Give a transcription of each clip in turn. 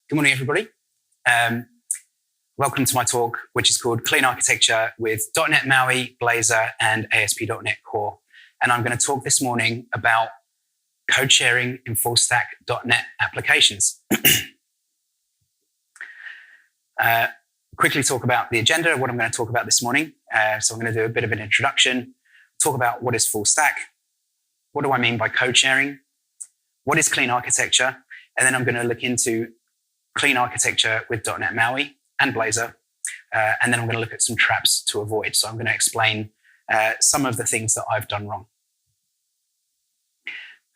Good morning, everybody. Welcome to my talk, which is called Clean Architecture with .NET MAUI, Blazor, and ASP.NET Core. And I'm going to talk this morning about code sharing in full stack .NET applications. Quickly talk about the agenda, what I'm going to talk about this morning. So I'm going to do a bit of an introduction, talk about what is full stack, what do I mean by code sharing, what is clean architecture, and then I'm going to look into clean architecture with .NET MAUI and Blazor, and then I'm going to look at some traps to avoid. So I'm going to explain some of the things that I've done wrong.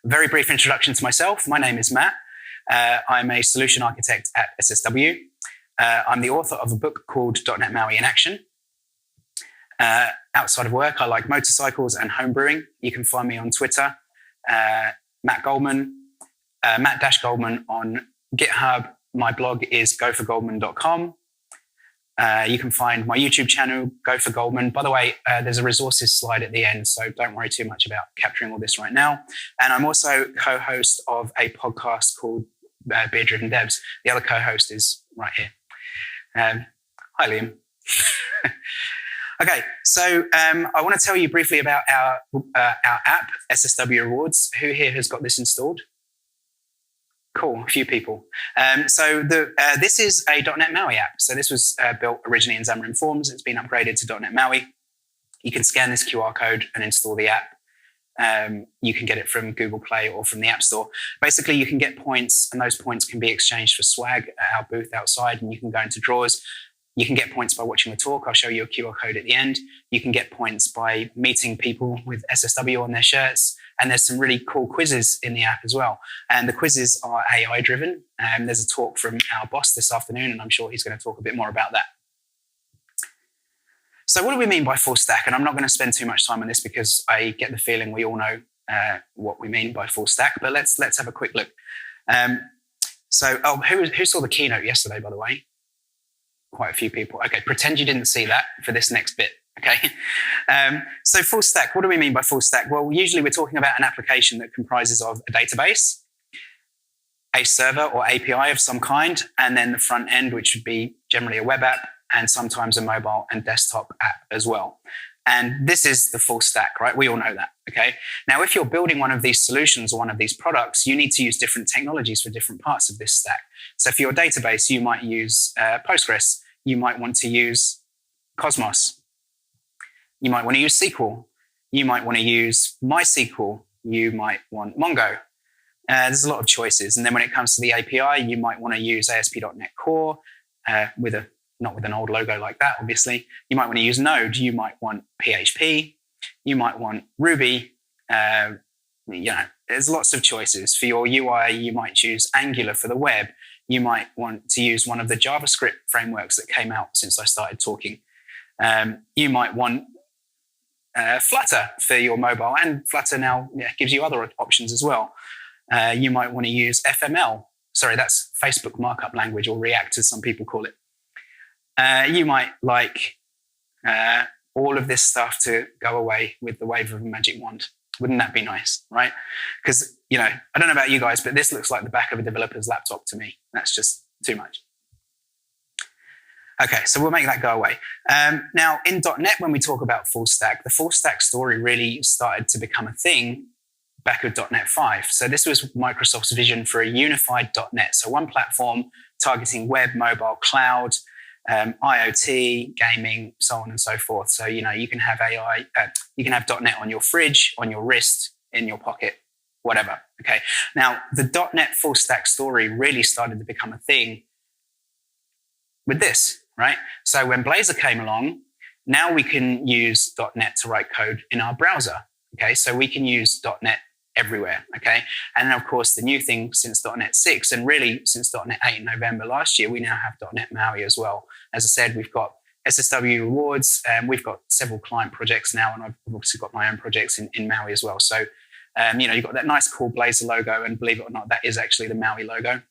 Very brief introduction to myself. My name is Matt. I'm a solution architect at SSW. I'm the author of a book called .NET MAUI in Action. Outside of work, I like motorcycles and homebrewing. You can find me on Twitter, Matt Goldman, Matt-Goldman on GitHub. My blog is goforgoldman.com. You can find my YouTube channel, Go for Goldman. By the way, there's a resources slide at the end, so don't worry too much about capturing all this right now. And I'm also co-host of a podcast called Beer Driven Devs. The other co-host is right here. Hi, Liam. Okay, so I want to tell you briefly about our app, SSW Rewards. Who here has got this installed? Cool, a few people. This is a .NET MAUI app. So this was built originally in Xamarin Forms. It's been upgraded to .NET MAUI. You can scan this QR code and install the app. You can get it from Google Play or from the App Store. Basically, you can get points, and those points can be exchanged for swag at our booth outside, and you can go into draws. You can get points by watching the talk. I'll show you a QR code at the end. You can get points by meeting people with SSW on their shirts. And there's some really cool quizzes in the app as well. And the quizzes are AI driven. There's a talk from our boss this afternoon, and I'm sure he's going to talk a bit more about that. So what do we mean by full stack? And I'm not going to spend too much time on this because I get the feeling we all know what we mean by full stack, but let's have a quick look. Who saw the keynote yesterday, by the way? Quite a few people. Okay, pretend you didn't see that for this next bit. Okay, so full stack, what do we mean by full stack? Well, usually we're talking about an application that comprises of a database, a server or API of some kind, and then the front end, which would be generally a web app and sometimes a mobile and desktop app as well. And this is the full stack, right? We all know that, okay? Now, if you're building one of these solutions or one of these products, you need to use different technologies for different parts of this stack. So for your database, you might use Postgres. You might want to use Cosmos. You might want to use SQL. You might want to use MySQL. You might want Mongo. There's a lot of choices. And then when it comes to the API, you might want to use ASP.NET Core not with an old logo like that, obviously. You might want to use Node. You might want PHP. You might want Ruby. There's lots of choices. For your UI, you might choose Angular for the web. You might want to use one of the JavaScript frameworks that came out since I started talking. You might want Flutter for your mobile, and Flutter now gives you other options as well. You might want to use FML. Sorry, that's Facebook markup language, or React as some people call it. You might like all of this stuff to go away with the wave of a magic wand. Wouldn't that be nice, right? Because, I don't know about you guys, but this looks like the back of a developer's laptop to me. That's just too much. Okay, so we'll make that go away. Now, in .NET, when we talk about full stack, the full stack story really started to become a thing back with .NET 5. So this was Microsoft's vision for a unified .NET. So one platform targeting web, mobile, cloud, IoT, gaming, so on and so forth. So, you can have you can have .NET on your fridge, on your wrist, in your pocket, whatever. Okay. Now, the .NET full stack story really started to become a thing with this, right? So when Blazor came along, now we can use .NET to write code in our browser. Okay. So we can use .NET everywhere. Okay. And then, of course, the new thing since .NET 6 and really since .NET 8 in November last year, we now have .NET MAUI as well. As I said, we've got SSW Rewards, and we've got several client projects now, and I've obviously got my own projects in MAUI as well. So, you've got that nice, cool Blazor logo, and believe it or not, that is actually the MAUI logo.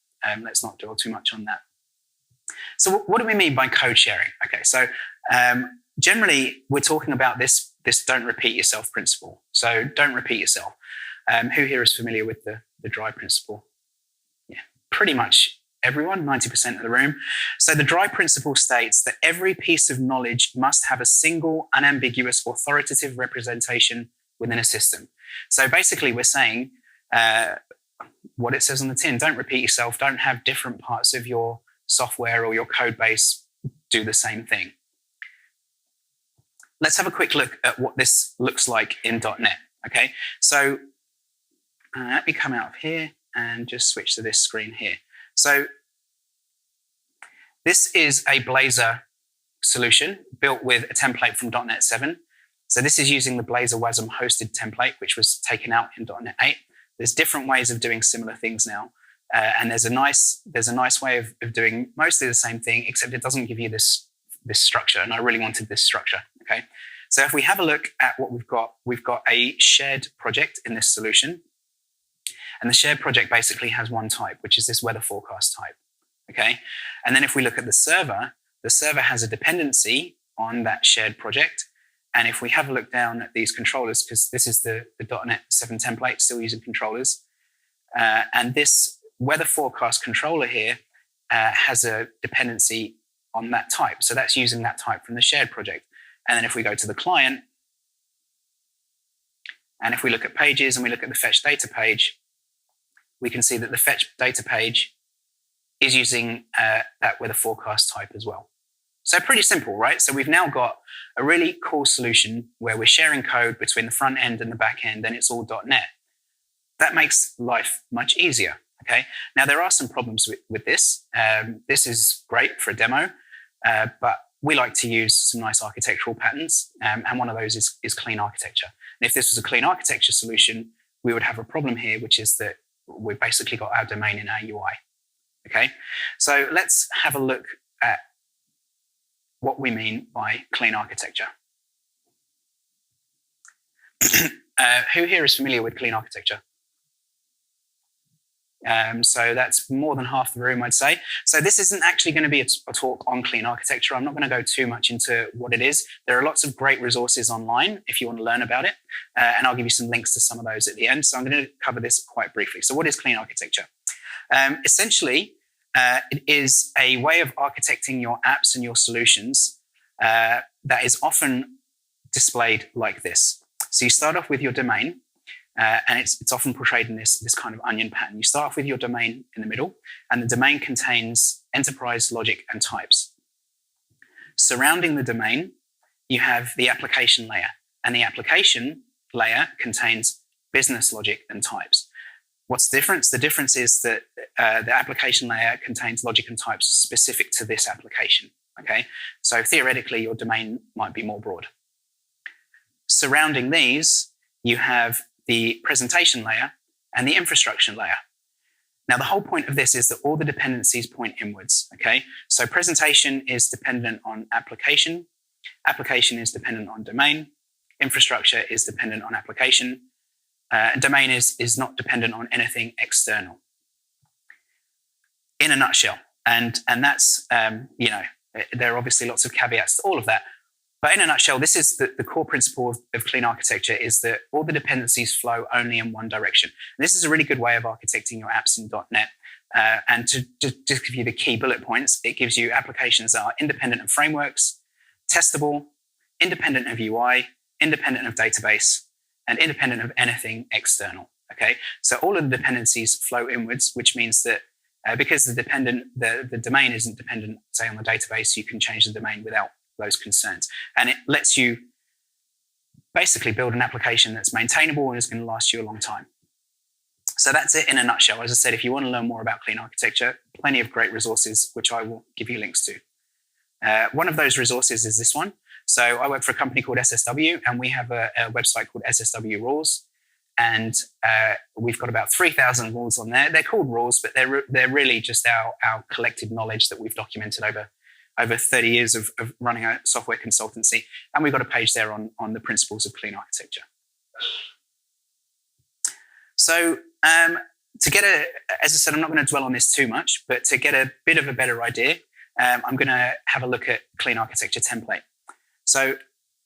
Let's not dwell too much on that. So what do we mean by code sharing? Okay, so generally, we're talking about this don't repeat yourself principle. So don't repeat yourself. Who here is familiar with the DRY principle? Yeah, pretty much everyone, 90% of the room. So the DRY principle states that every piece of knowledge must have a single, unambiguous, authoritative representation within a system. So basically we're saying what it says on the tin, don't repeat yourself, don't have different parts of your software or your code base do the same thing. Let's have a quick look at what this looks like in .NET. Okay, so let me come out of here and just switch to this screen here. So this is a Blazor solution built with a template from .NET 7. So this is using the Blazor WASM hosted template, which was taken out in .NET 8. There's different ways of doing similar things now. And there's a nice way of doing mostly the same thing, except it doesn't give you this structure. And I really wanted this structure. Okay. So if we have a look at what we've got a shared project in this solution. And the shared project basically has one type, which is this weather forecast type. Okay. And then if we look at the server has a dependency on that shared project. And if we have a look down at these controllers, because this is the .NET 7 template, still using controllers, and this weather forecast controller here has a dependency on that type. So that's using that type from the shared project. And then if we go to the client, and if we look at pages and we look at the fetch data page, we can see that the fetch data page is using that weather forecast type as well. So pretty simple, right? So we've now got a really cool solution where we're sharing code between the front end and the back end, and it's all .NET. That makes life much easier, okay? Now, there are some problems with this. This is great for a demo, but we like to use some nice architectural patterns, and one of those is clean architecture. And if this was a clean architecture solution, we would have a problem here, which is that we've basically got our domain in our UI, okay? So let's have a look at what we mean by clean architecture. Who here is familiar with clean architecture? So that's more than half the room, I'd say. So this isn't actually going to be a talk on clean architecture. I'm not going to go too much into what it is. There are lots of great resources online if you want to learn about it. And I'll give you some links to some of those at the end. So I'm going to cover this quite briefly. So what is clean architecture? Essentially, it is a way of architecting your apps and your solutions that is often displayed like this. So you start off with your domain, and it's often portrayed in this kind of onion pattern. You start off with your domain in the middle, and the domain contains enterprise logic and types. Surrounding the domain, you have the application layer, and the application layer contains business logic and types. What's the difference? The difference is that the application layer contains logic and types specific to this application. Okay, so theoretically, your domain might be more broad. Surrounding these, you have the presentation layer and the infrastructure layer. Now, the whole point of this is that all the dependencies point inwards. Okay, so presentation is dependent on application. Application is dependent on domain. Infrastructure is dependent on application. Domain is not dependent on anything external. In a nutshell, and that's there are obviously lots of caveats to all of that, but in a nutshell, this is the core principle of clean architecture is that all the dependencies flow only in one direction. And this is a really good way of architecting your apps in .NET. And to just give you the key bullet points, it gives you applications that are independent of frameworks, testable, independent of UI, independent of database, and independent of anything external. Okay, so all of the dependencies flow inwards, which means that because the domain isn't dependent, say, on the database, you can change the domain without those concerns. And it lets you basically build an application that's maintainable and is going to last you a long time. So that's it in a nutshell. As I said, if you want to learn more about clean architecture, plenty of great resources, which I will give you links to. One of those resources is this one. So I work for a company called SSW, and we have a website called SSW Rules. And we've got about 3,000 rules on there. They're called rules, but they're really just our collected knowledge that we've documented over 30 years of running a software consultancy. And we've got a page there on the principles of clean architecture. So to get as I said, I'm not going to dwell on this too much, but to get a bit of a better idea, I'm going to have a look at clean architecture template. So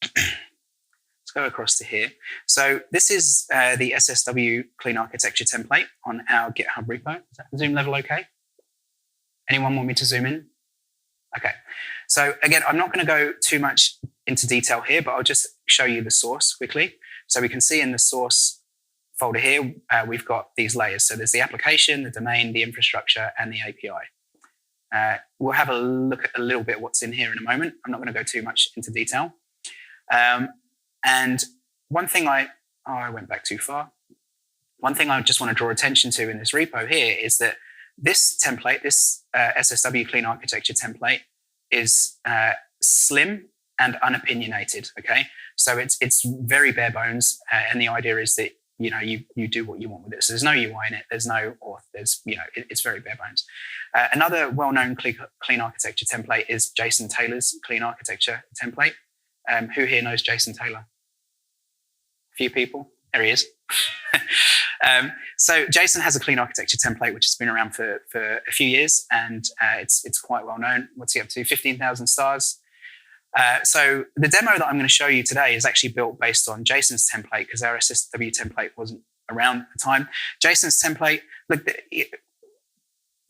let's go across to here. So this is the SSW clean architecture template on our GitHub repo. Is that the Zoom level okay? Anyone want me to zoom in? Okay. So again, I'm not going to go too much into detail here, but I'll just show you the source quickly. So we can see in the source folder here, we've got these layers. So there's the application, the domain, the infrastructure, and the API. We'll have a look at a little bit what's in here in a moment. I'm not going to go too much into detail. And one thing I went back too far. One thing I just want to draw attention to in this repo here is that this template, this SSW clean architecture template, is slim and unopinionated. Okay, so it's very bare bones, and the idea is that you do what you want with it. So there's no UI in it. There's no auth. There's it's very bare bones. Another well-known clean architecture template is Jason Taylor's clean architecture template. Who here knows Jason Taylor? A few people. There he is. So Jason has a clean architecture template which has been around for a few years, and it's quite well known. What's he up to? 15,000 stars. So the demo that I'm going to show you today is actually built based on Jason's template because our SSW template wasn't around at the time. Jason's template, look,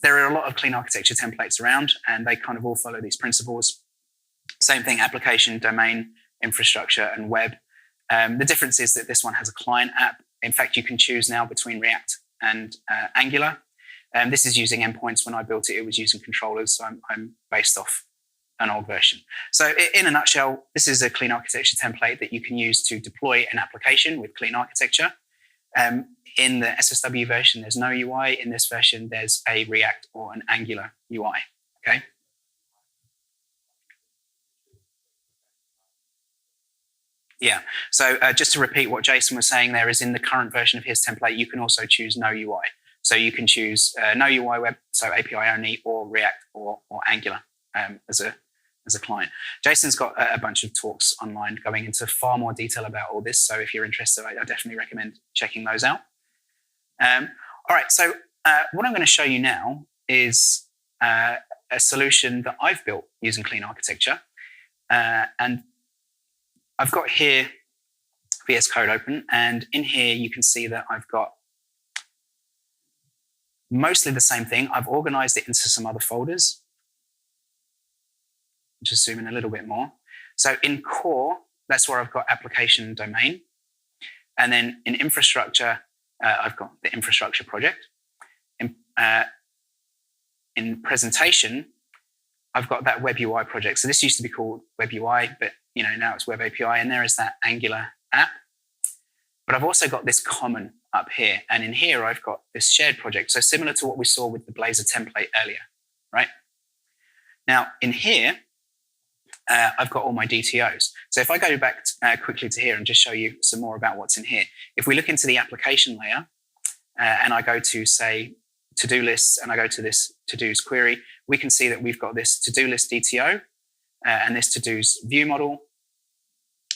there are a lot of clean architecture templates around, and they kind of all follow these principles. Same thing, application, domain, infrastructure, and web. The difference is that this one has a client app. In fact, you can choose now between React and Angular. This is using endpoints. When I built it, it was using controllers. So I'm based off an old version. So in a nutshell, this is a clean architecture template that you can use to deploy an application with clean architecture. In the SSW version, there's no UI. In this version, there's a React or an Angular UI. Okay. Yeah, so just to repeat what Jason was saying there is in the current version of his template, you can also choose no UI. So you can choose no UI web, so API only, or React or Angular as a client. Jason's got a bunch of talks online going into far more detail about all this. So if you're interested, I definitely recommend checking those out. All right, so what I'm going to show you now is a solution that I've built using clean architecture. And I've got here VS Code open, and in here you can see that I've got mostly the same thing. I've organized it into some other folders. Just zoom in a little bit more. So in core, that's where I've got application and domain. And then in infrastructure, I've got the infrastructure project. In presentation, I've got that web UI project. So this used to be called web UI, but now it's web API, and there is that Angular app. But I've also got this common up here. And in here, I've got this shared project. So similar to what we saw with the Blazor template earlier, right? Now in here, I've got all my DTOs. So if I go back quickly to here and just show you some more about what's in here. If we look into the application layer and I go to say to-do lists and I go to this to-dos query, we can see that we've got this to-do list DTO and this to-dos view model.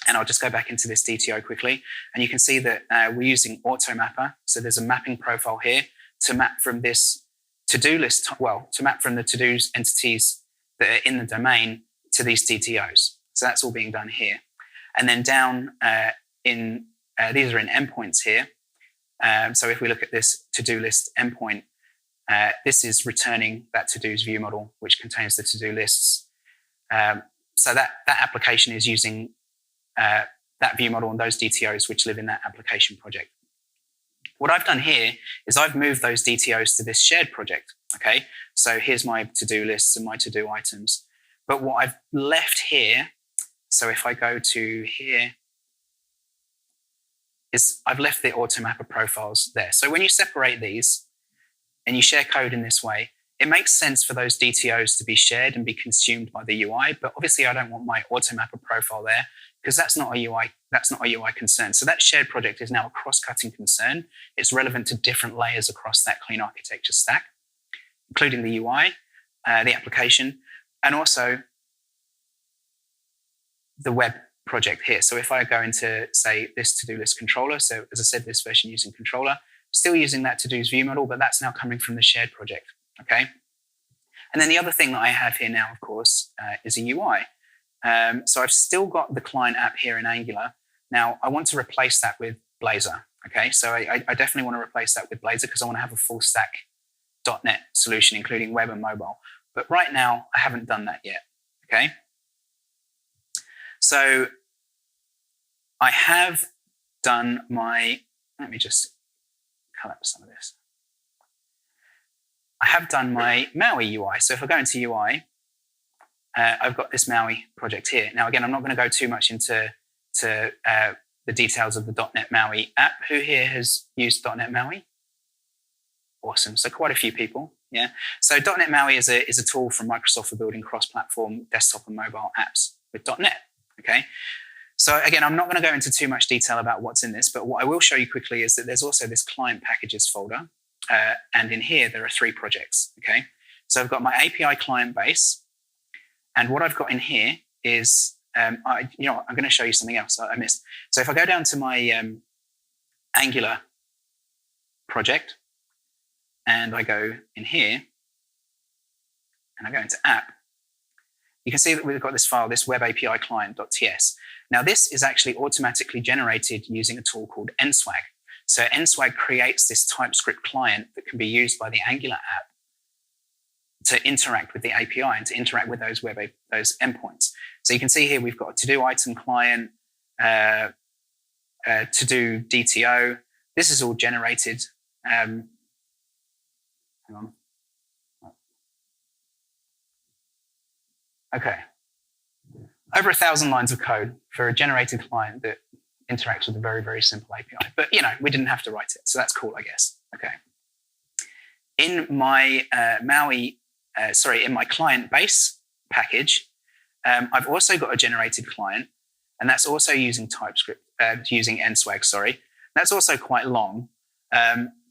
And I'll just go back into this DTO quickly. And you can see that we're using AutoMapper. So there's a mapping profile here to map from this to-do list, to map from the to-dos entities that are in the domain to these DTOs. So that's all being done here. And then down these are in endpoints here. So if we look at this to-do list endpoint, this is returning that to-dos view model, which contains the to-do lists. So that application is using that view model and those DTOs which live in that application project. What I've done here is I've moved those DTOs to this shared project. Okay, so here's my to-do lists and my to-do items. But what I've left here, so if I go to here, is I've left the AutoMapper profiles there. So when you separate these and you share code in this way, it makes sense for those DTOs to be shared and be consumed by the UI. But obviously, I don't want my AutoMapper profile there because that's not a UI concern. So that shared project is now a cross-cutting concern. It's relevant to different layers across that clean architecture stack, including the UI, the application, and also the web project here. So if I go into, say, this to-do list controller, so as I said, this version using controller, still using that to-dos view model, but that's now coming from the shared project, okay? And then the other thing that I have here now, of course, is a UI. So I've still got the client app here in Angular. Now, I want to replace that with Blazor, okay? So I definitely want to replace that with Blazor because I want to have a full stack .NET solution, including web and mobile. But right now, I haven't done that yet, okay? So I have done my, let me just collapse some of this. I have done my MAUI UI. So if I go into UI, I've got this MAUI project here. Now, again, I'm not going to go too much into the details of the .NET MAUI app. Who here has used .NET MAUI? Awesome. So quite a few people. Yeah. So .NET MAUI is a tool from Microsoft for building cross-platform desktop and mobile apps with .NET. Okay. So again, I'm not going to go into too much detail about what's in this, but what I will show you quickly is that there's also this client packages folder. And in here, there are 3 projects. Okay. So I've got my API client base. And what I've got in here is, I'm going to show you something else I missed. So if I go down to my Angular project, and I go in here, and I go into app, you can see that we've got this file, this web API client.ts. Now, this is actually automatically generated using a tool called NSWAG. So NSWAG creates this TypeScript client that can be used by the Angular app to interact with the API and to interact with those those endpoints. So you can see here we've got a to-do item client, to-do DTO. This is all generated. Hang on. Okay. Over 1,000 lines of code for a generated client that interacts with a very, very simple API. But, we didn't have to write it. So that's cool, I guess. Okay. In my in my client base package, I've also got a generated client, and that's also using TypeScript, using NSWAG, sorry. That's also quite long.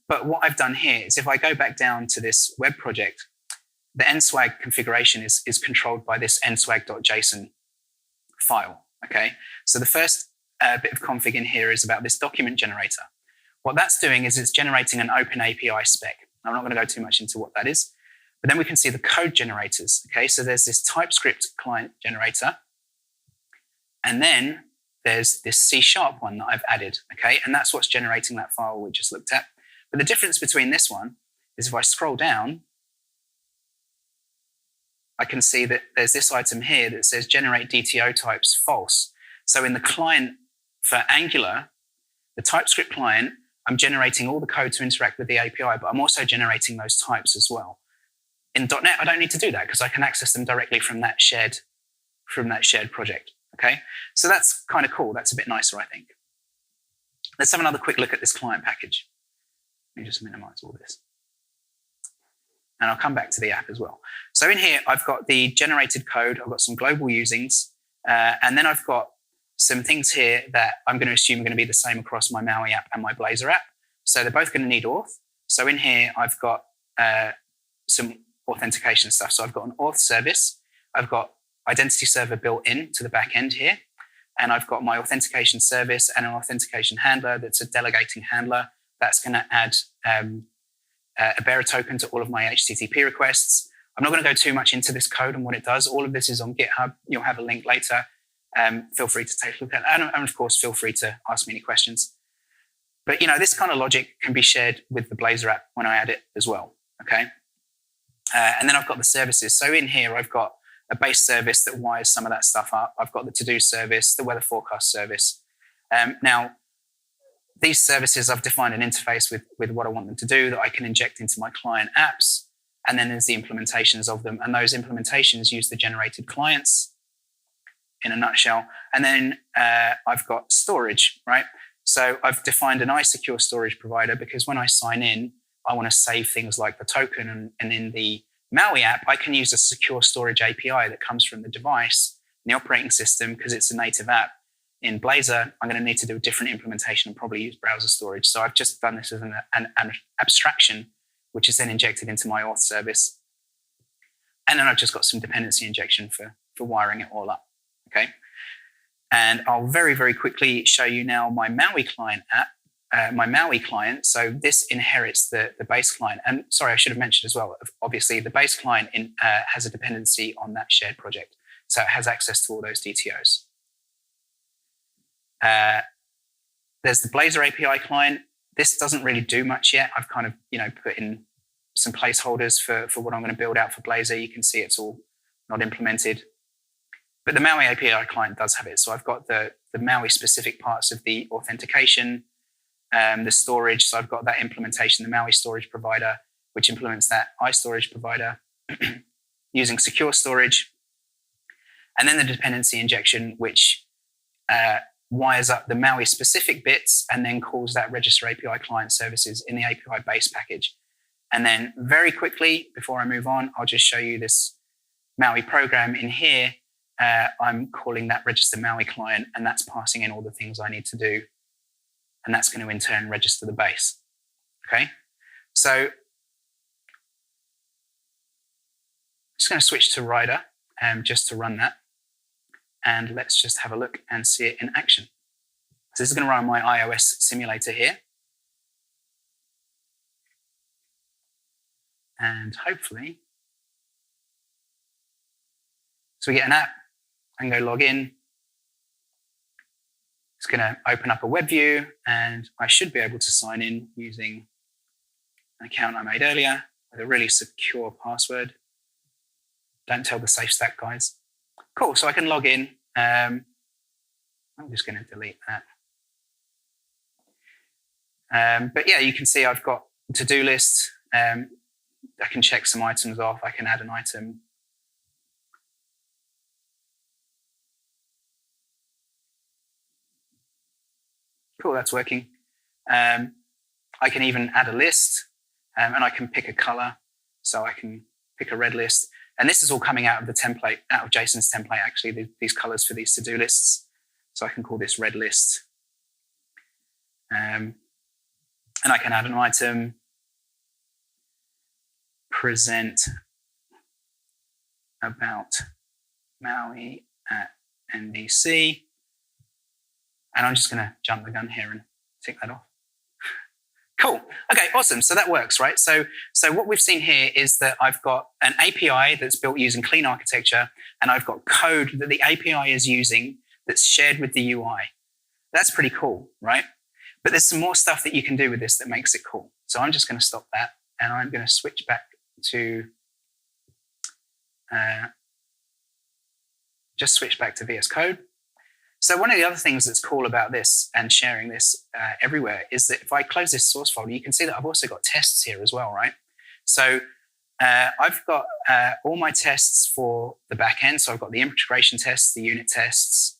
But what I've done here is if I go back down to this web project, the NSWAG configuration is controlled by this nswag.json file, okay? So the first bit of config in here is about this document generator. What that's doing is it's generating an open API spec. I'm not going to go too much into what that is, but then we can see the code generators, okay? So there's this TypeScript client generator, and then there's this C# one that I've added, okay? And that's what's generating that file we just looked at. But the difference between this one is if I scroll down, I can see that there's this item here that says generate DTO types false. So in the client for Angular, the TypeScript client, I'm generating all the code to interact with the API, but I'm also generating those types as well. In .NET, I don't need to do that because I can access them directly from that shared project, okay? So that's kind of cool. That's a bit nicer, I think. Let's have another quick look at this client package. Let me just minimize all this. And I'll come back to the app as well. So in here, I've got the generated code. I've got some global usings. And then I've got some things here that I'm going to assume are going to be the same across my MAUI app and my Blazor app. So they're both going to need auth. So in here, I've got some authentication stuff. So I've got an auth service. I've got identity server built in to the back end here. And I've got my authentication service and an authentication handler that's a delegating handler. That's going to add a bearer token to all of my HTTP requests. I'm not going to go too much into this code and what it does. All of this is on GitHub. You'll have a link later. Feel free to take a look at it. And of course, feel free to ask me any questions. But, this kind of logic can be shared with the Blazor app when I add it as well, okay? And then I've got the services. So in here, I've got a base service that wires some of that stuff up. I've got the to-do service, the weather forecast service. Now, these services, I've defined an interface with what I want them to do that I can inject into my client apps. And then there's the implementations of them. And those implementations use the generated clients in a nutshell. And then I've got storage, right? So I've defined an iSecure storage provider because when I sign in, I want to save things like the token. And in the MAUI app, I can use a secure storage API that comes from the device, the operating system, because it's a native app. In Blazor, I'm going to need to do a different implementation and probably use browser storage. So I've just done this as an abstraction, which is then injected into my auth service. And then I've just got some dependency injection for wiring it all up, okay? And I'll very, very quickly show you now my MAUI client app, my MAUI client. So this inherits the base client. And sorry, I should have mentioned as well, obviously the base client has a dependency on that shared project. So it has access to all those DTOs. There's the Blazor API client. This doesn't really do much yet. I've kind of, put in some placeholders for what I'm going to build out for Blazor. You can see it's all not implemented. But the MAUI API client does have it. So I've got the MAUI specific parts of the authentication, the storage. So I've got that implementation, the MAUI storage provider, which implements that iStorage provider using secure storage. And then the dependency injection, which wires up the MAUI specific bits and then calls that register API client services in the API base package. And then very quickly, before I move on, I'll just show you this MAUI program in here. I'm calling that register MAUI client, and that's passing in all the things I need to do. And that's going to in turn register the base. Okay, so I'm just going to switch to Rider just to run that. And let's just have a look and see it in action. So this is going to run my iOS simulator here. And hopefully, so we get an app, I can go log in. It's going to open up a web view, and I should be able to sign in using an account I made earlier with a really secure password. Don't tell the safe stack guys. Cool, so I can log in. I'm just going to delete that. But yeah, you can see I've got a to-do list. I can check some items off. I can add an item. Cool, that's working. I can even add a list, and I can pick a color. So I can pick a red list. And this is all coming out of the template, out of Jason's template, actually, these colors for these to-do lists. So I can call this red list. And I can add an item, present about MAUI at NDC. And I'm just going to jump the gun here and tick that off. Cool. Okay, awesome. So that works, right? So what we've seen here is that I've got an API that's built using clean architecture, and I've got code that the API is using that's shared with the UI. That's pretty cool, right? But there's some more stuff that you can do with this that makes it cool. So I'm just going to stop that, and I'm going to switch back to VS Code. So one of the other things that's cool about this and sharing this everywhere is that if I close this source folder, you can see that I've also got tests here as well, right? So I've got all my tests for the backend. So I've got the integration tests, the unit tests,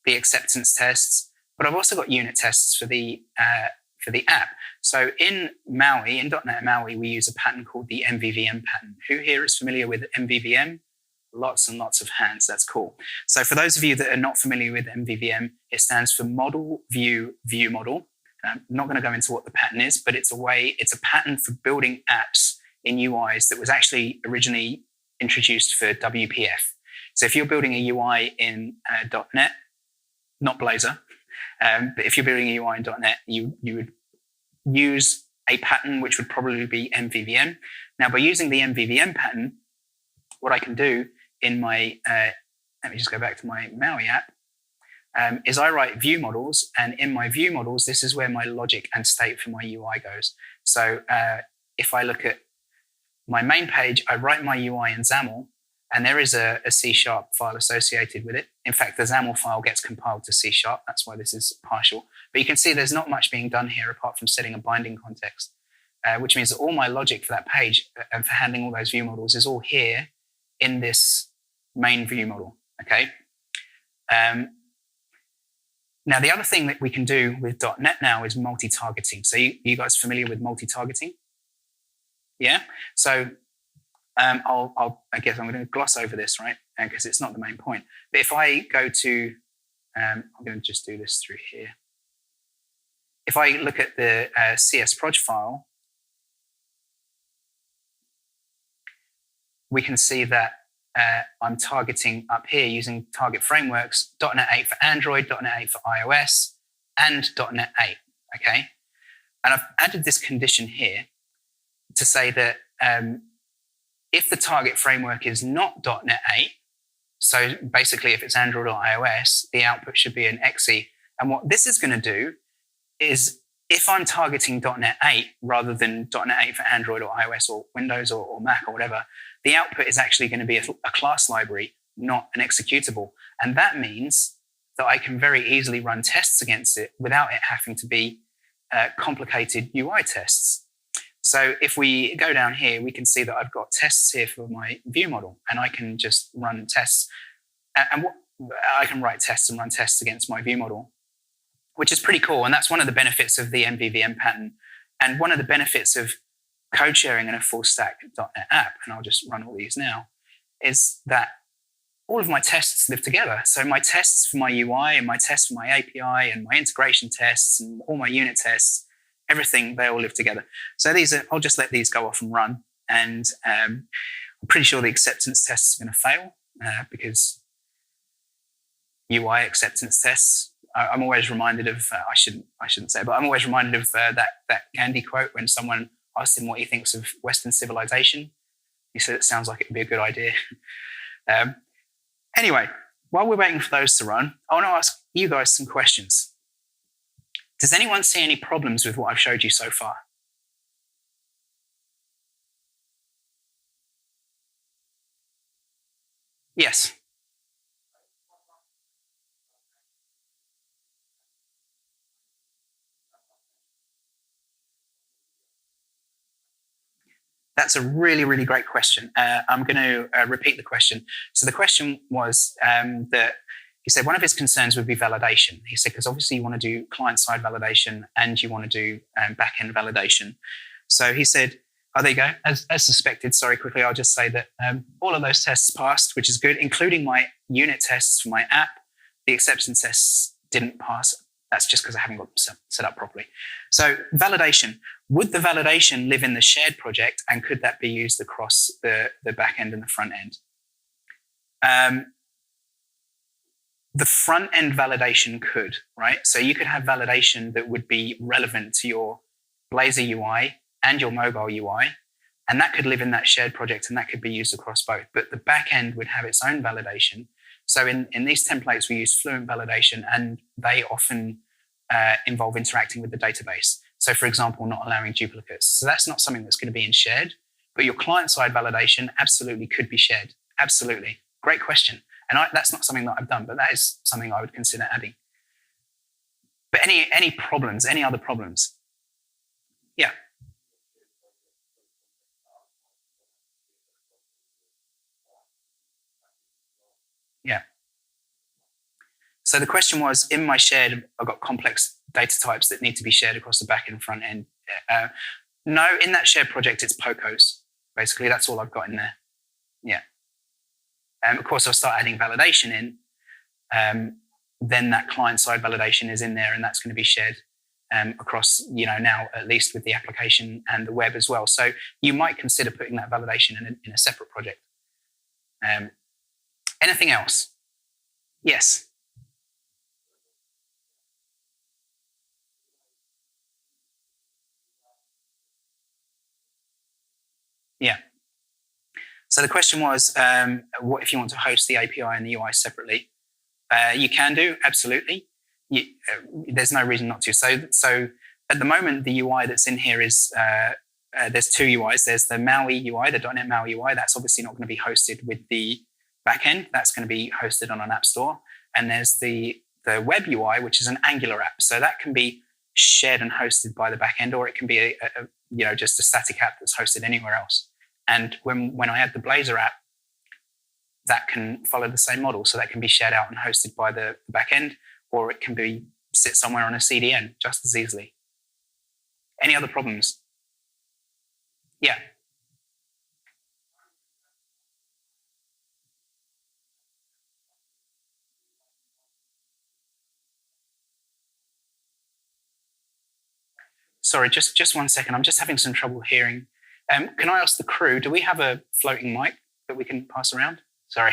the acceptance tests, but I've also got unit tests for the app. So in MAUI, in .NET MAUI, we use a pattern called the MVVM pattern. Who here is familiar with MVVM? Lots and lots of hands. That's cool. So for those of you that are not familiar with MVVM, it stands for Model View View Model. I'm not going to go into what the pattern is, but it's a pattern for building apps in UIs that was actually originally introduced for WPF. So if you're building a UI in .NET, not Blazor, but if you're building a UI in .NET, you would use a pattern which would probably be MVVM. Now, by using the MVVM pattern, what I can do in my, let me just go back to my MAUI app, is I write view models, and in my view models, this is where my logic and state for my UI goes. So if I look at my main page, I write my UI in XAML, and there is a C# file associated with it. In fact, the XAML file gets compiled to C#. That's why this is partial. But you can see there's not much being done here apart from setting a binding context, which means that all my logic for that page and for handling all those view models is all here in this main view model, okay? Now, the other thing that we can do with .NET now is multi-targeting. So you guys familiar with multi-targeting? Yeah? So I guess I'm going to gloss over this, right? Because it's not the main point. But if I go to, I'm going to just do this through here. If I look at the CSproj file, we can see that I'm targeting up here using target frameworks, .NET 8 for Android, .NET 8 for iOS, and .NET 8, okay? And I've added this condition here to say that if the target framework is not .NET 8, so basically if it's Android or iOS, the output should be an exe. And what this is going to do is if I'm targeting .NET 8 rather than .NET 8 for Android or iOS or Windows or Mac or whatever, the output is actually going to be a class library, not an executable. And that means that I can very easily run tests against it without it having to be complicated UI tests. So if we go down here, we can see that I've got tests here for my view model, and I can just run tests. And I can write tests and run tests against my view model, which is pretty cool. And that's one of the benefits of the MVVM pattern. And one of the benefits of code sharing in a full stack .NET app, and I'll just run all these now, is that all of my tests live together. So my tests for my UI and my tests for my API and my integration tests and all my unit tests, everything, they all live together. So I'll just let these go off and run. And I'm pretty sure the acceptance tests are going to fail because UI acceptance tests, I'm always reminded of, I shouldn't say, but I'm always reminded of that Gandhi quote when someone asked him what he thinks of Western civilization. He said, it sounds like it'd be a good idea. Anyway, while we're waiting for those to run, I want to ask you guys some questions. Does anyone see any problems with what I've showed you so far? Yes. That's a really, really great question. I'm going to repeat the question. So the question was that he said one of his concerns would be validation. He said, because obviously you want to do client-side validation and you want to do back-end validation. So he said, oh, there you go. As suspected, sorry, quickly, I'll just say that all of those tests passed, which is good, including my unit tests for my app. The acceptance tests didn't pass. That's just because I haven't got them set up properly. So validation. Would the validation live in the shared project, and could that be used across the back end and the front end? The front end validation could, right? So you could have validation that would be relevant to your Blazor UI and your mobile UI, and that could live in that shared project, and that could be used across both. But the back end would have its own validation. So in these templates, we use Fluent validation, and they often involve interacting with the database. So for example, not allowing duplicates. So that's not something that's going to be in shared, but your client-side validation absolutely could be shared. Absolutely. Great question. And that's not something that I've done, but that is something I would consider adding. But any problems, any other problems? Yeah. Yeah. So the question was, in my shared, I've got complex data types that need to be shared across the back and front end. No, in that shared project, it's POCOs. Basically, that's all I've got in there. Yeah. Of course, I'll start adding validation in. Then that client-side validation is in there, and that's going to be shared across, now at least with the application and the web as well. So you might consider putting that validation in a separate project. Anything else? Yes. Yeah. So the question was, what if you want to host the API and the UI separately? You can do, absolutely. There's no reason not to. So at the moment, the UI that's in here is, there's two UIs. There's the MAUI UI, the .NET MAUI UI. That's obviously not going to be hosted with the backend. That's going to be hosted on an app store. And there's the web UI, which is an Angular app. So that can be shared and hosted by the backend, or it can be just a static app that's hosted anywhere else. And when I add the Blazor app, that can follow the same model. So that can be shared out and hosted by the backend, or it can sit somewhere on a CDN just as easily. Any other problems? Yeah. Sorry, just 1 second. I'm just having some trouble hearing. Can I ask the crew, do we have a floating mic that we can pass around? Sorry.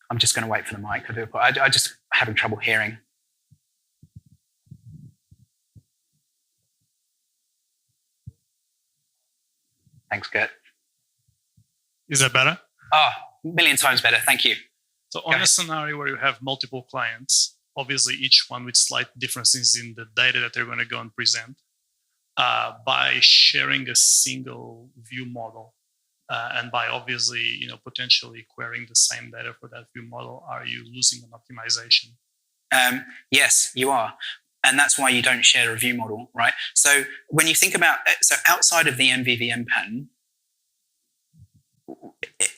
I'm just going to wait for the mic. I just having trouble hearing. Thanks, Gert. Is that better? Oh, million times better. Thank you. So on a scenario where you have multiple clients, obviously each one with slight differences in the data that they're going to go and present, by sharing a single view model, and by obviously, potentially querying the same data for that view model, are you losing an optimization? Yes, you are. And that's why you don't share a view model, right? So when you think about, outside of the MVVM pattern,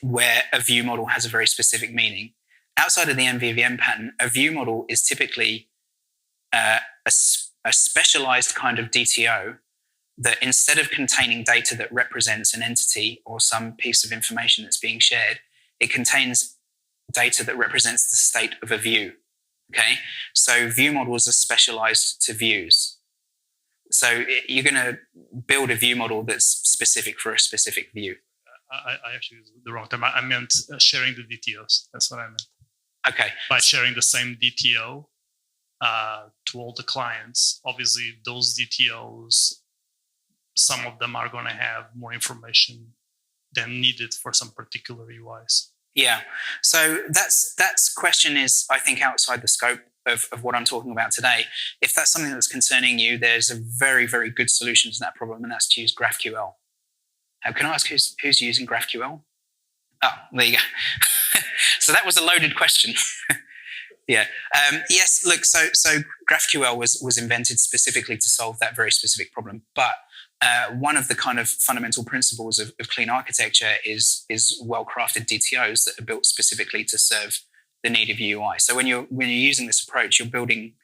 where a view model has a very specific meaning, outside of the MVVM pattern, a view model is typically a specialized kind of DTO that, instead of containing data that represents an entity or some piece of information that's being shared, it contains data that represents the state of a view. Okay, so view models are specialized to views. So you're going to build a view model that's specific for a specific view. I actually used the wrong term. I meant sharing the DTOs. That's what I meant. Okay. By sharing the same DTO to all the clients, obviously those DTOs, some of them are going to have more information than needed for some particular UIs. Yeah. So that's question is, I think, outside the scope of what I'm talking about today. If that's something that's concerning you, there's a very, very good solution to that problem, and that's to use GraphQL. Can I ask who's using GraphQL? Oh, there you go. So that was a loaded question. Yeah. Yes. Look. So GraphQL was invented specifically to solve that very specific problem. But one of the kind of fundamental principles of clean architecture is well-crafted DTOs that are built specifically to serve the need of UI. So when you're using this approach, you're building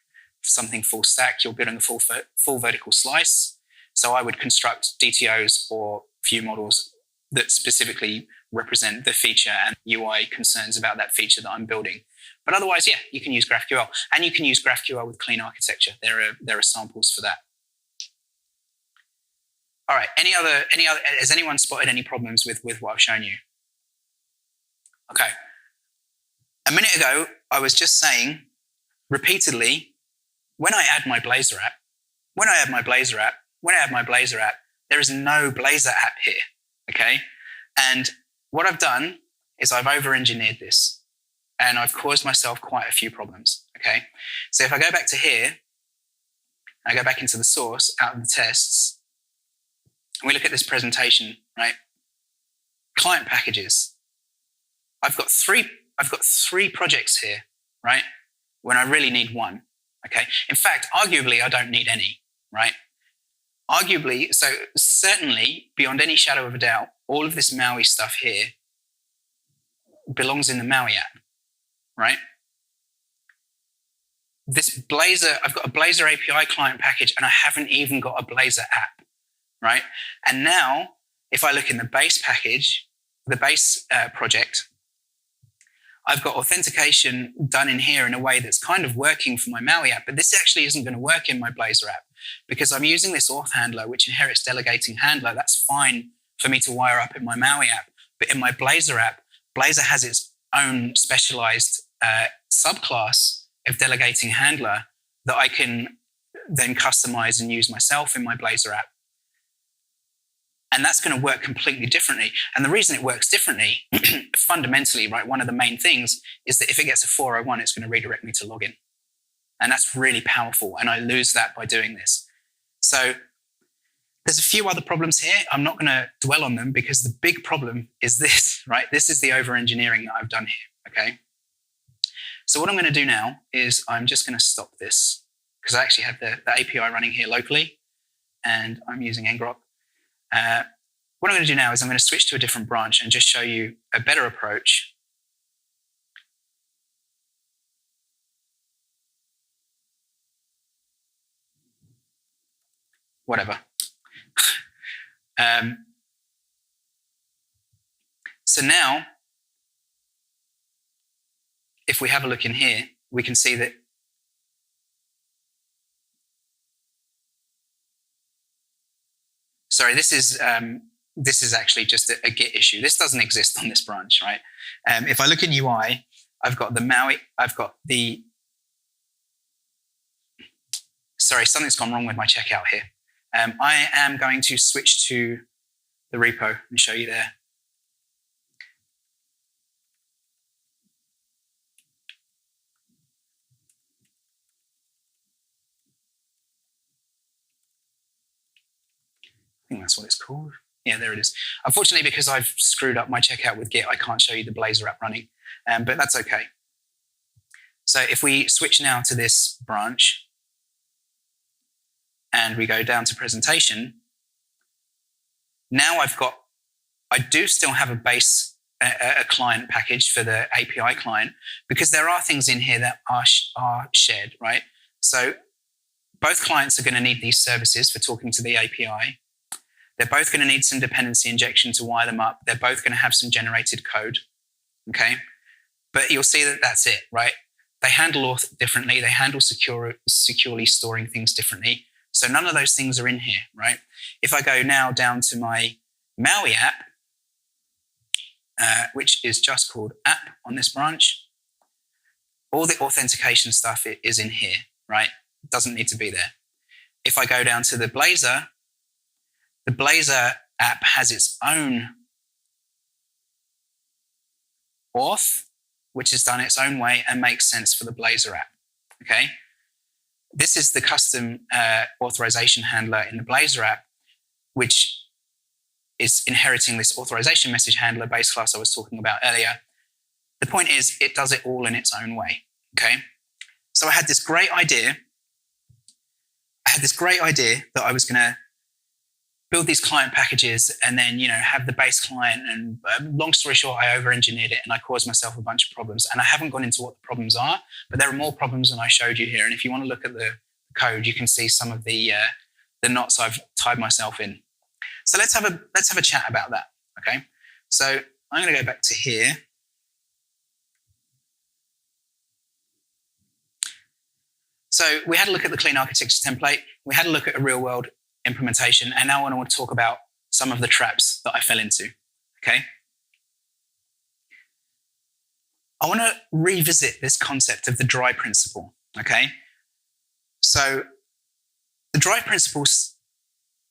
something full stack. You're building a full vertical slice. So I would construct DTOs or view models that specifically represent the feature and UI concerns about that feature that I'm building. But otherwise, yeah, you can use GraphQL, and you can use GraphQL with clean architecture. There are samples for that. All right. Any other? Has anyone spotted any problems with what I've shown you? Okay. A minute ago, I was just saying repeatedly, when I add my Blazor app, there is no Blazor app here. Okay. And what I've done is I've over-engineered this, and I've caused myself quite a few problems. Okay. So if I go back to here, I go back into the source, out of the tests, and we look at this presentation, right? Client packages. I've got three projects here, right? When I really need one. Okay. In fact, arguably, I don't need any, right? Arguably, so certainly, beyond any shadow of a doubt, all of this MAUI stuff here belongs in the MAUI app, right? This Blazor, I've got a Blazor API client package, and I haven't even got a Blazor app, right? And now, if I look in the base package, the base project, I've got authentication done in here in a way that's kind of working for my MAUI app, but this actually isn't going to work in my Blazor app because I'm using this auth handler, which inherits delegating handler. That's fine for me to wire up in my MAUI app. But in my Blazor app, Blazor has its own specialized subclass of delegating handler that I can then customize and use myself in my Blazor app. And that's going to work completely differently. And the reason it works differently, fundamentally, right, one of the main things is that if it gets a 401, it's going to redirect me to login. And that's really powerful. And I lose that by doing this. So there's a few other problems here. I'm not going to dwell on them because the big problem is this, right? This is the over-engineering that I've done here, okay? So what I'm going to do now is I'm just going to stop this because I actually have the API running here locally and I'm using ngrok. What I'm going to do now is I'm going to switch to a different branch and just show you a better approach. Whatever. So now, if we have a look in here, we can see that sorry, this is actually just a Git issue. This doesn't exist on this branch, right? If I look in UI, I've got the MAUI, sorry, something's gone wrong with my checkout here. I am going to switch to the repo and show you there. think that's what it's called. Yeah, there it is. Unfortunately, because I've screwed up my checkout with Git, I can't show you the Blazor app running, but that's okay. So if we switch now to this branch and we go down to presentation, now I do still have a base, a client package for the API client, because there are things in here that are shared, right? So both clients are going to need these services for talking to the API. They're both going to need some dependency injection to wire them up. They're both going to have some generated code, okay? But you'll see that that's it, right? They handle auth differently. They handle securely storing things differently. So none of those things are in here, right? If I go now down to my MAUI app, which is just called app on this branch, all the authentication stuff is in here, right? It doesn't need to be there. If I go down to the Blazor app has its own auth, which is done its own way and makes sense for the Blazor app, okay? This is the custom authorization handler in the Blazor app, which is inheriting this authorization message handler base class I was talking about earlier. The point is, it does it all in its own way, okay? So I had this great idea. That I was going to build these client packages and then, have the base client. And long story short, I over-engineered it and I caused myself a bunch of problems. And I haven't gone into what the problems are, but there are more problems than I showed you here. And if you want to look at the code, you can see some of the knots I've tied myself in. So let's have a chat about that, okay? So I'm going to go back to here. So we had a look at the clean architecture template. We had a look at a real-world implementation, and now I want to talk about some of the traps that I fell into, okay? I want to revisit this concept of the dry principle, okay? So the dry principles,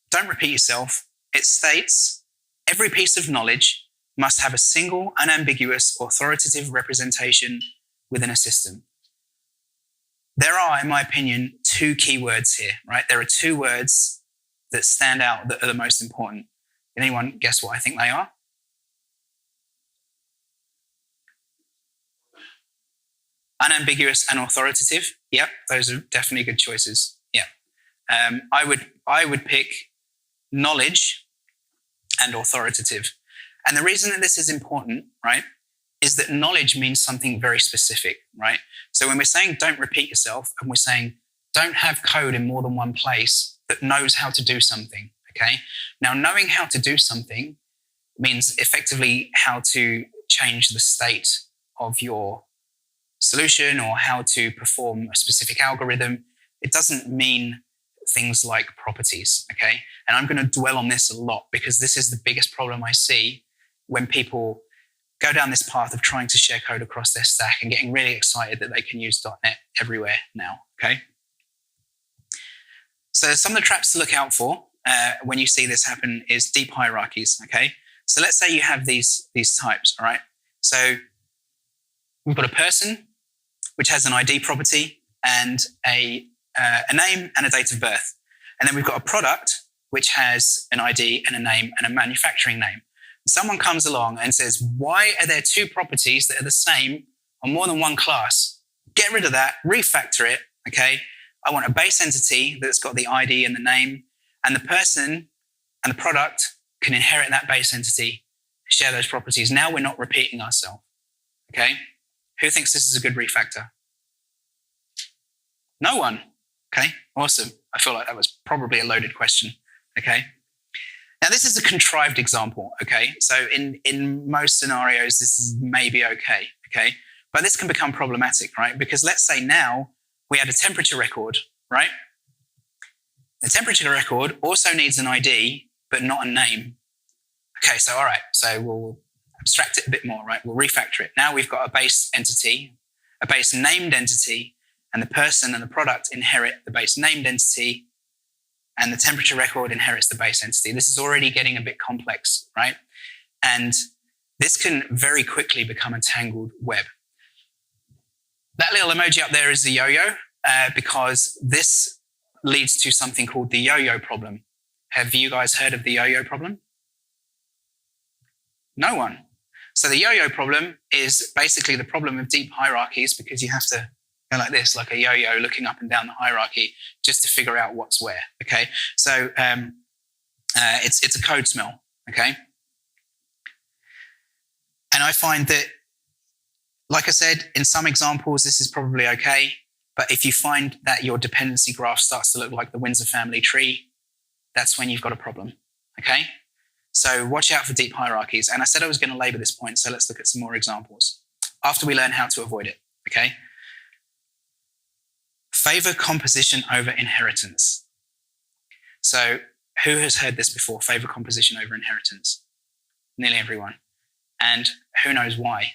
don't repeat yourself. It states every piece of knowledge must have a single, unambiguous, authoritative representation within a system. There are, in my opinion, two key words here, right? There are two words that stand out that are the most important. Can anyone guess what I think they are? Unambiguous and authoritative. Yep, those are definitely good choices. Yeah, I would pick knowledge and authoritative. And the reason that this is important, right, is that knowledge means something very specific, right? So when we're saying don't repeat yourself, and we're saying don't have code in more than one place that knows how to do something, okay? Now, knowing how to do something means effectively how to change the state of your solution or how to perform a specific algorithm. It doesn't mean things like properties, okay? And I'm going to dwell on this a lot because this is the biggest problem I see when people go down this path of trying to share code across their stack and getting really excited that they can use .NET everywhere now, okay? So some of the traps to look out for when you see this happen is deep hierarchies, okay? So let's say you have these types, all right? So we've got a person, which has an ID property and a name and a date of birth. And then we've got a product, which has an ID and a name and a manufacturing name. Someone comes along and says, why are there two properties that are the same on more than one class? Get rid of that, refactor it, okay? I want a base entity that's got the ID and the name, and the person and the product can inherit that base entity, share those properties. Now we're not repeating ourselves, okay? Who thinks this is a good refactor? No one, okay? Awesome. I feel like that was probably a loaded question, okay? Now, this is a contrived example, okay? So in most scenarios, this is maybe okay? But this can become problematic, right? Because let's say now we add a temperature record, right? The temperature record also needs an ID, but not a name. Okay, so all right, so we'll abstract it a bit more, right? We'll refactor it. Now we've got a base entity, a base named entity, and the person and the product inherit the base named entity, and the temperature record inherits the base entity. This is already getting a bit complex, right? And this can very quickly become a tangled web. That little emoji up there is the yo-yo because this leads to something called the yo-yo problem. Have you guys heard of the yo-yo problem? No one. So the yo-yo problem is basically the problem of deep hierarchies, because you have to go like this, like a yo-yo, looking up and down the hierarchy just to figure out what's where. Okay, so it's a code smell. Okay, and I find that, like I said, in some examples this is probably okay, but if you find that your dependency graph starts to look like the Windsor family tree, that's when you've got a problem. Okay. So watch out for deep hierarchies. And I said I was going to labor this point, so let's look at some more examples after we learn how to avoid it, okay? Favor composition over inheritance. So who has heard this before, favor composition over inheritance? Nearly everyone. And who knows why?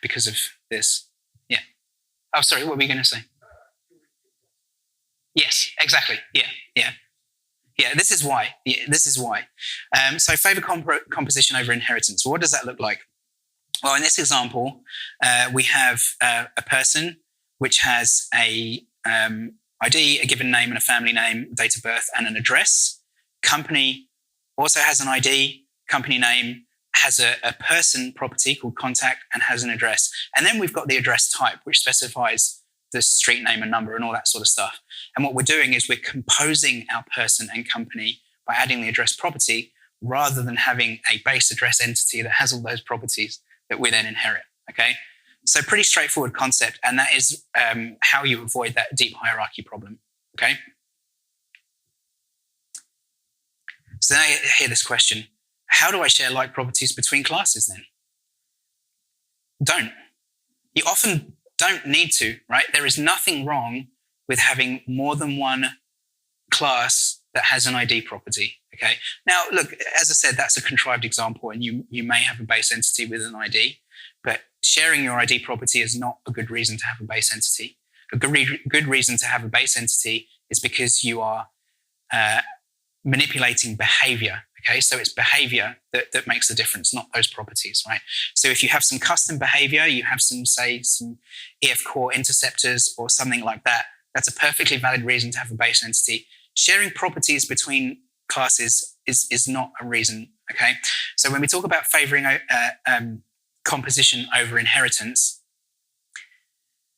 Because of this. Yeah. Oh, sorry, what were we going to say? Yes, exactly. Yeah. Yeah, this is why. So favor composition over inheritance. Well, what does that look like? Well, in this example, we have a person which has a ID, a given name and a family name, date of birth, and an address. Company also has an ID, company name, has a person property called contact, and has an address. And then we've got the address type, which specifies the street name and number and all that sort of stuff. And what we're doing is we're composing our person and company by adding the address property, rather than having a base address entity that has all those properties that we then inherit. Okay, so pretty straightforward concept, and that is how you avoid that deep hierarchy problem. Okay, so now you hear this question: how do I share like properties between classes then? Don't. You often don't need to, right? There is nothing wrong with having more than one class that has an ID property, okay? Now, look, as I said, that's a contrived example, and you may have a base entity with an ID, but sharing your ID property is not a good reason to have a base entity. A good reason to have a base entity is because you are manipulating behavior. Okay, so it's behavior that makes the difference, not those properties, right? So if you have some custom behavior, you have some EF core interceptors or something like that, that's a perfectly valid reason to have a base entity. Sharing properties between classes is not a reason, okay? So when we talk about favoring composition over inheritance,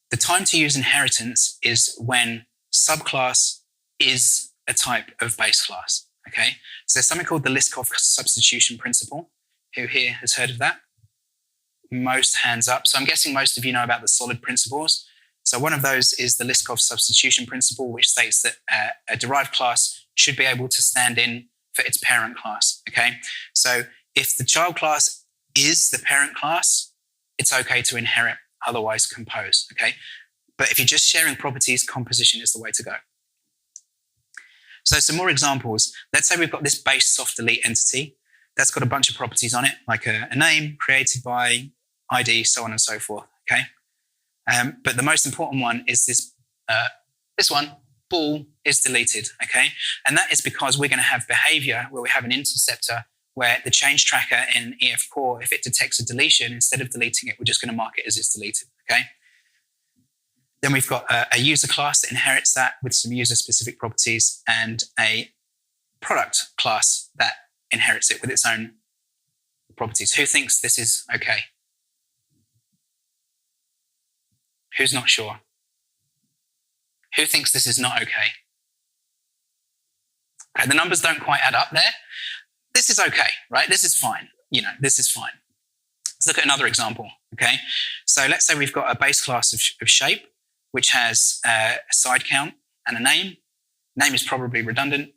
the time to use inheritance is when subclass is a type of base class. Okay, so there's something called the Liskov substitution principle. Who here has heard of that? Most hands up. So I'm guessing most of you know about the solid principles. So one of those is the Liskov substitution principle, which states that a derived class should be able to stand in for its parent class. Okay, so if the child class is the parent class, it's okay to inherit, otherwise compose. Okay, but if you're just sharing properties, composition is the way to go. So some more examples. Let's say we've got this base soft delete entity that's got a bunch of properties on it, like a name, created by, ID, so on and so forth. Okay, but the most important one is this one, bool is deleted. Okay, and that is because we're going to have behavior where we have an interceptor where the change tracker in EF core, if it detects a deletion, instead of deleting it, we're just going to mark it as it's deleted. Okay. Then we've got a user class that inherits that with some user-specific properties, and a product class that inherits it with its own properties. Who thinks this is okay? Who's not sure? Who thinks this is not okay? Okay, the numbers don't quite add up there. This is okay, right? This is fine. This is fine. Let's look at another example, okay? So let's say we've got a base class of shape, which has a side count and a name. Name is probably redundant.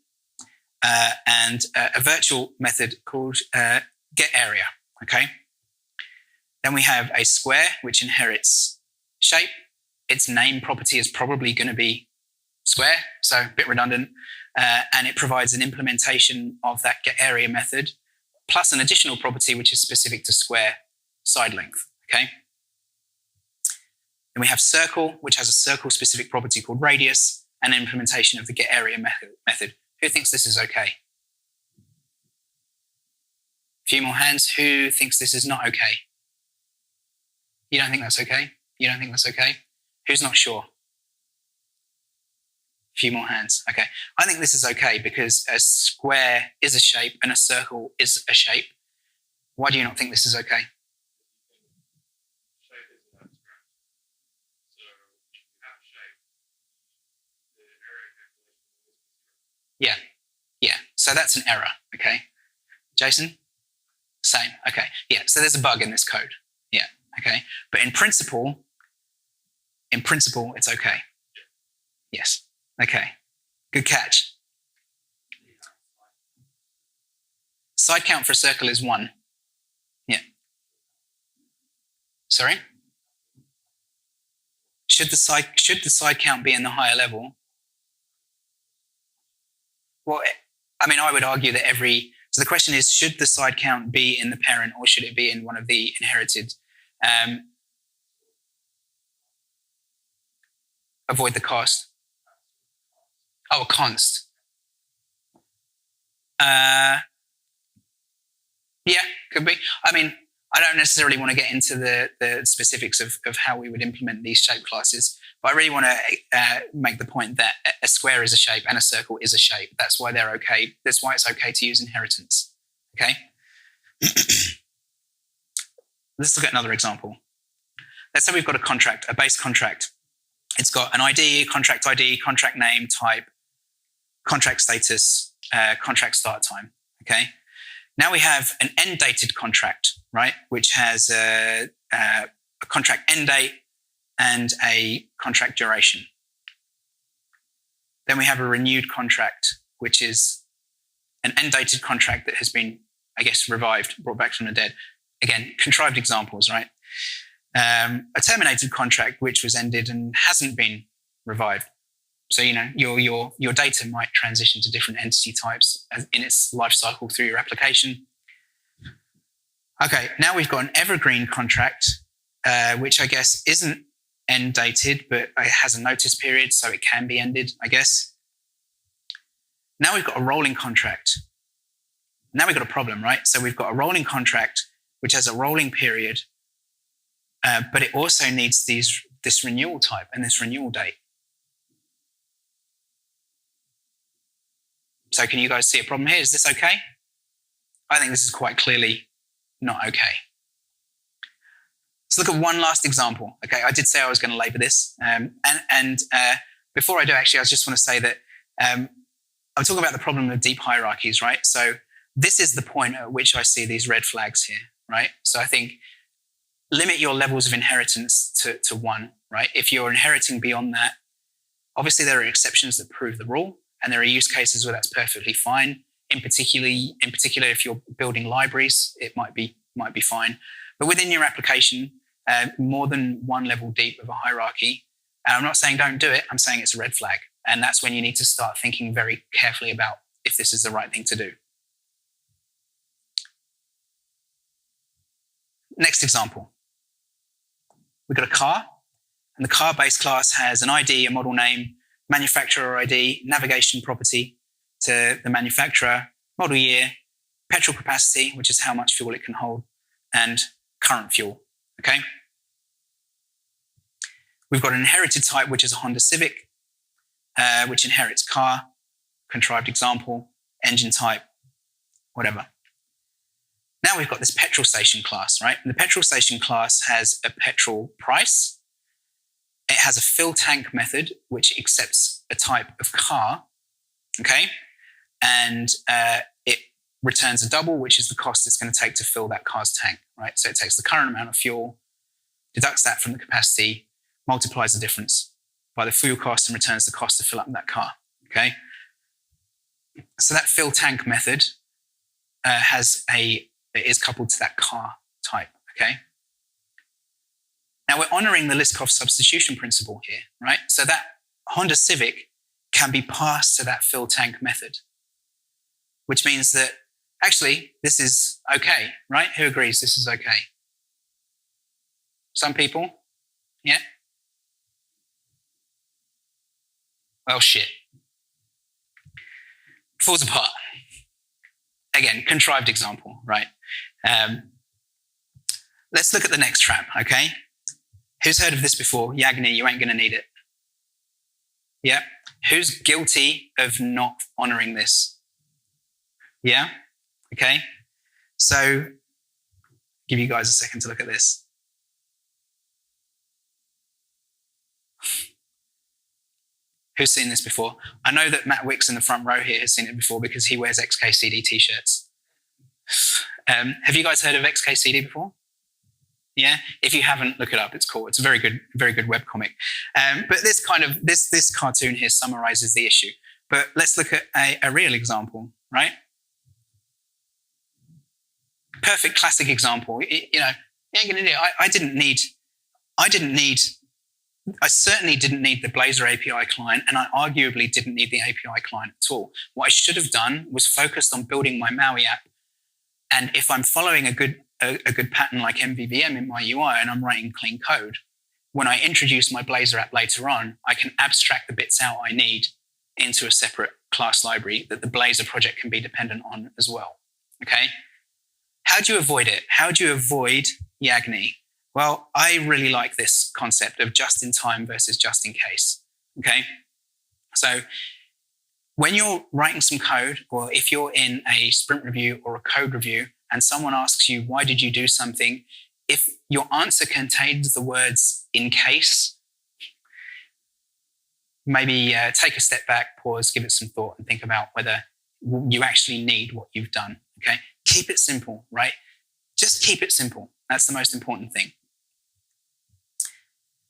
And a virtual method called getArea, okay? Then we have a square, which inherits shape. Its name property is probably going to be square, so a bit redundant. And it provides an implementation of that getArea method, plus an additional property, which is specific to square side length, okay? Then we have circle, which has a circle-specific property called radius, and an implementation of the getArea method. Who thinks this is okay? A few more hands. Who thinks this is not okay? You don't think that's okay? You don't think that's okay? Who's not sure? few more hands. Okay. I think this is okay because a square is a shape and a circle is a shape. Why do you not think this is okay? Yeah. Yeah. So that's an error. Okay. Jason? Same. Okay. Yeah. So there's a bug in this code. Yeah. Okay. But in principle, it's okay. Yes. Okay. Good catch. Side count for a circle is 1. Yeah. Sorry? Should the side count be in the higher level? Well, I mean, I would argue that so the question is, should the side count be in the parent or should it be in one of the inherited? Avoid the cost. Oh, a const. Yeah, could be. I mean, I don't necessarily want to get into the specifics of how we would implement these shape classes, but I really want to make the point that a square is a shape and a circle is a shape. That's why they're okay. That's why it's okay to use inheritance. Okay. Let's look at another example. Let's say we've got a base contract. It's got an ID, contract name, type, contract status, contract start time. Okay. Now we have an end-dated contract, right, which has a contract end date and a contract duration. Then we have a renewed contract, which is an end-dated contract that has been, I guess, revived, brought back from the dead. Again, contrived examples, right? A terminated contract, which was ended and hasn't been revived. So, your data might transition to different entity types in its life cycle through your application. Okay, now we've got an evergreen contract, which I guess isn't end dated, but it has a notice period, so it can be ended, I guess. Now we've got a rolling contract. Now we've got a problem, right? So we've got a rolling contract, which has a rolling period, but it also needs this renewal type and this renewal date. So can you guys see a problem here? Is this okay? I think this is quite clearly not okay. Let's look at one last example. Okay, I did say I was going to labor this. And before I do, actually, I just want to say that I'm talking about the problem of deep hierarchies, right? So this is the point at which I see these red flags here, right? So I think limit your levels of inheritance to 1, right? If you're inheriting beyond that, obviously there are exceptions that prove the rule. And there are use cases where that's perfectly fine. In particular, if you're building libraries, it might be fine. But within your application, more than 1 level deep of a hierarchy, and I'm not saying don't do it, I'm saying it's a red flag. And that's when you need to start thinking very carefully about if this is the right thing to do. Next example. We've got a car, and the car base class has an ID, a model name, manufacturer ID, navigation property to the manufacturer, model year, petrol capacity, which is how much fuel it can hold, and current fuel, okay? We've got an inherited type, which is a Honda Civic, which inherits car, contrived example, engine type, whatever. Now we've got this petrol station class, right? And the petrol station class has a petrol price. It has a fill tank method, which accepts a type of car, okay? And it returns a double, which is the cost it's going to take to fill that car's tank, right? So it takes the current amount of fuel, deducts that from the capacity, multiplies the difference by the fuel cost and returns the cost to fill up that car, okay? So that fill tank method it is coupled to that car type, okay? Now we're honoring the list cost substitution principle here, right? So that Honda Civic can be passed to that fill tank method, which means that actually this is okay, right? Who agrees this is okay? Some people? Yeah? Well, shit. Falls apart. Again, contrived example, right? Let's look at the next trap, okay? Who's heard of this before? Yagni, you ain't going to need it. Yeah? Who's guilty of not honoring this? Yeah? Okay. So give you guys a second to look at this. Who's seen this before? I know that Matt Wicks in the front row here has seen it before because he wears XKCD t-shirts. Have you guys heard of XKCD before? Yeah. If you haven't, look it up. It's cool. It's a very good webcomic. But this cartoon here summarizes the issue. But let's look at a real example, right? Perfect classic example. You know, you ain't gonna do it. I certainly didn't need the Blazor API client, and I arguably didn't need the API client at all. What I should have done was focused on building my MAUI app. And if I'm following a good pattern like MVVM in my UI and I'm writing clean code, when I introduce my Blazor app later on, I can abstract the bits out I need into a separate class library that the Blazor project can be dependent on as well. Okay? How do you avoid it? How do you avoid Yagni? Well, I really like this concept of just in time versus just in case. Okay? So when you're writing some code, or if you're in a sprint review or a code review, and someone asks you, why did you do something? If your answer contains the words in case, maybe take a step back, pause, give it some thought, and think about whether you actually need what you've done. Okay? Keep it simple, right? Just keep it simple. That's the most important thing.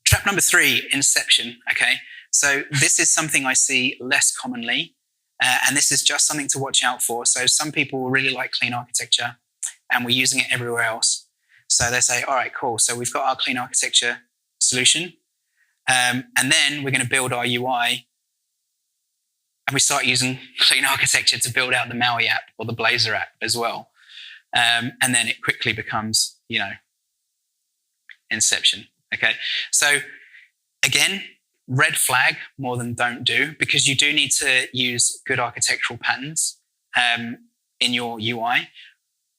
Trap number 3, inception. Okay? So this is something I see less commonly, and this is just something to watch out for. So some people really like clean architecture, and we're using it everywhere else. So they say, all right, cool. So we've got our clean architecture solution, and then we're going to build our UI, and we start using clean architecture to build out the MAUI app or the Blazor app as well. And then it quickly becomes, you know, inception. Okay. So again, red flag more than don't do, because you do need to use good architectural patterns in your UI.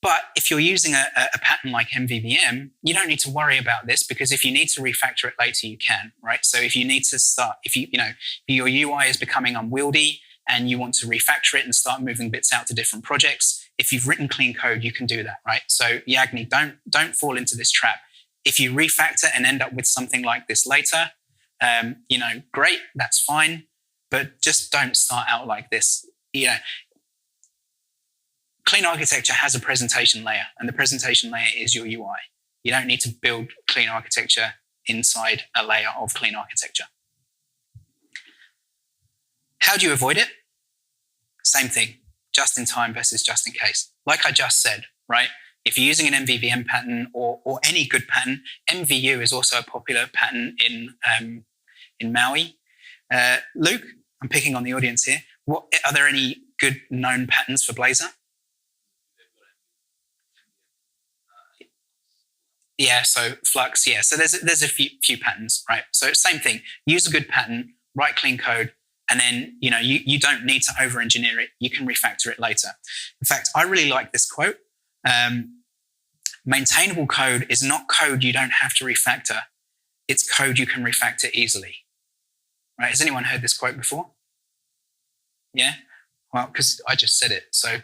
But if you're using a pattern like MVVM, you don't need to worry about this, because if you need to refactor it later, you can, right? So if you need to start, if your UI is becoming unwieldy and you want to refactor it and start moving bits out to different projects, if you've written clean code, you can do that, right? So Yagni, don't fall into this trap. If you refactor and end up with something like this later, great, that's fine, but just don't start out like this. Clean architecture has a presentation layer, and the presentation layer is your UI. You don't need to build clean architecture inside a layer of clean architecture. How do you avoid it? Same thing, just in time versus just in case. Like I just said, right? If you're using an MVVM pattern or any good pattern, MVU is also a popular pattern in MAUI. Luke, I'm picking on the audience here. Are there any good known patterns for Blazor? Yeah, so Flux, yeah. So there's a few patterns, right? So same thing. Use a good pattern, write clean code, and then you don't need to over-engineer it. You can refactor it later. In fact, I really like this quote. Maintainable code is not code you don't have to refactor. It's code you can refactor easily. Right? Has anyone heard this quote before? Yeah? Well, because I just said it, so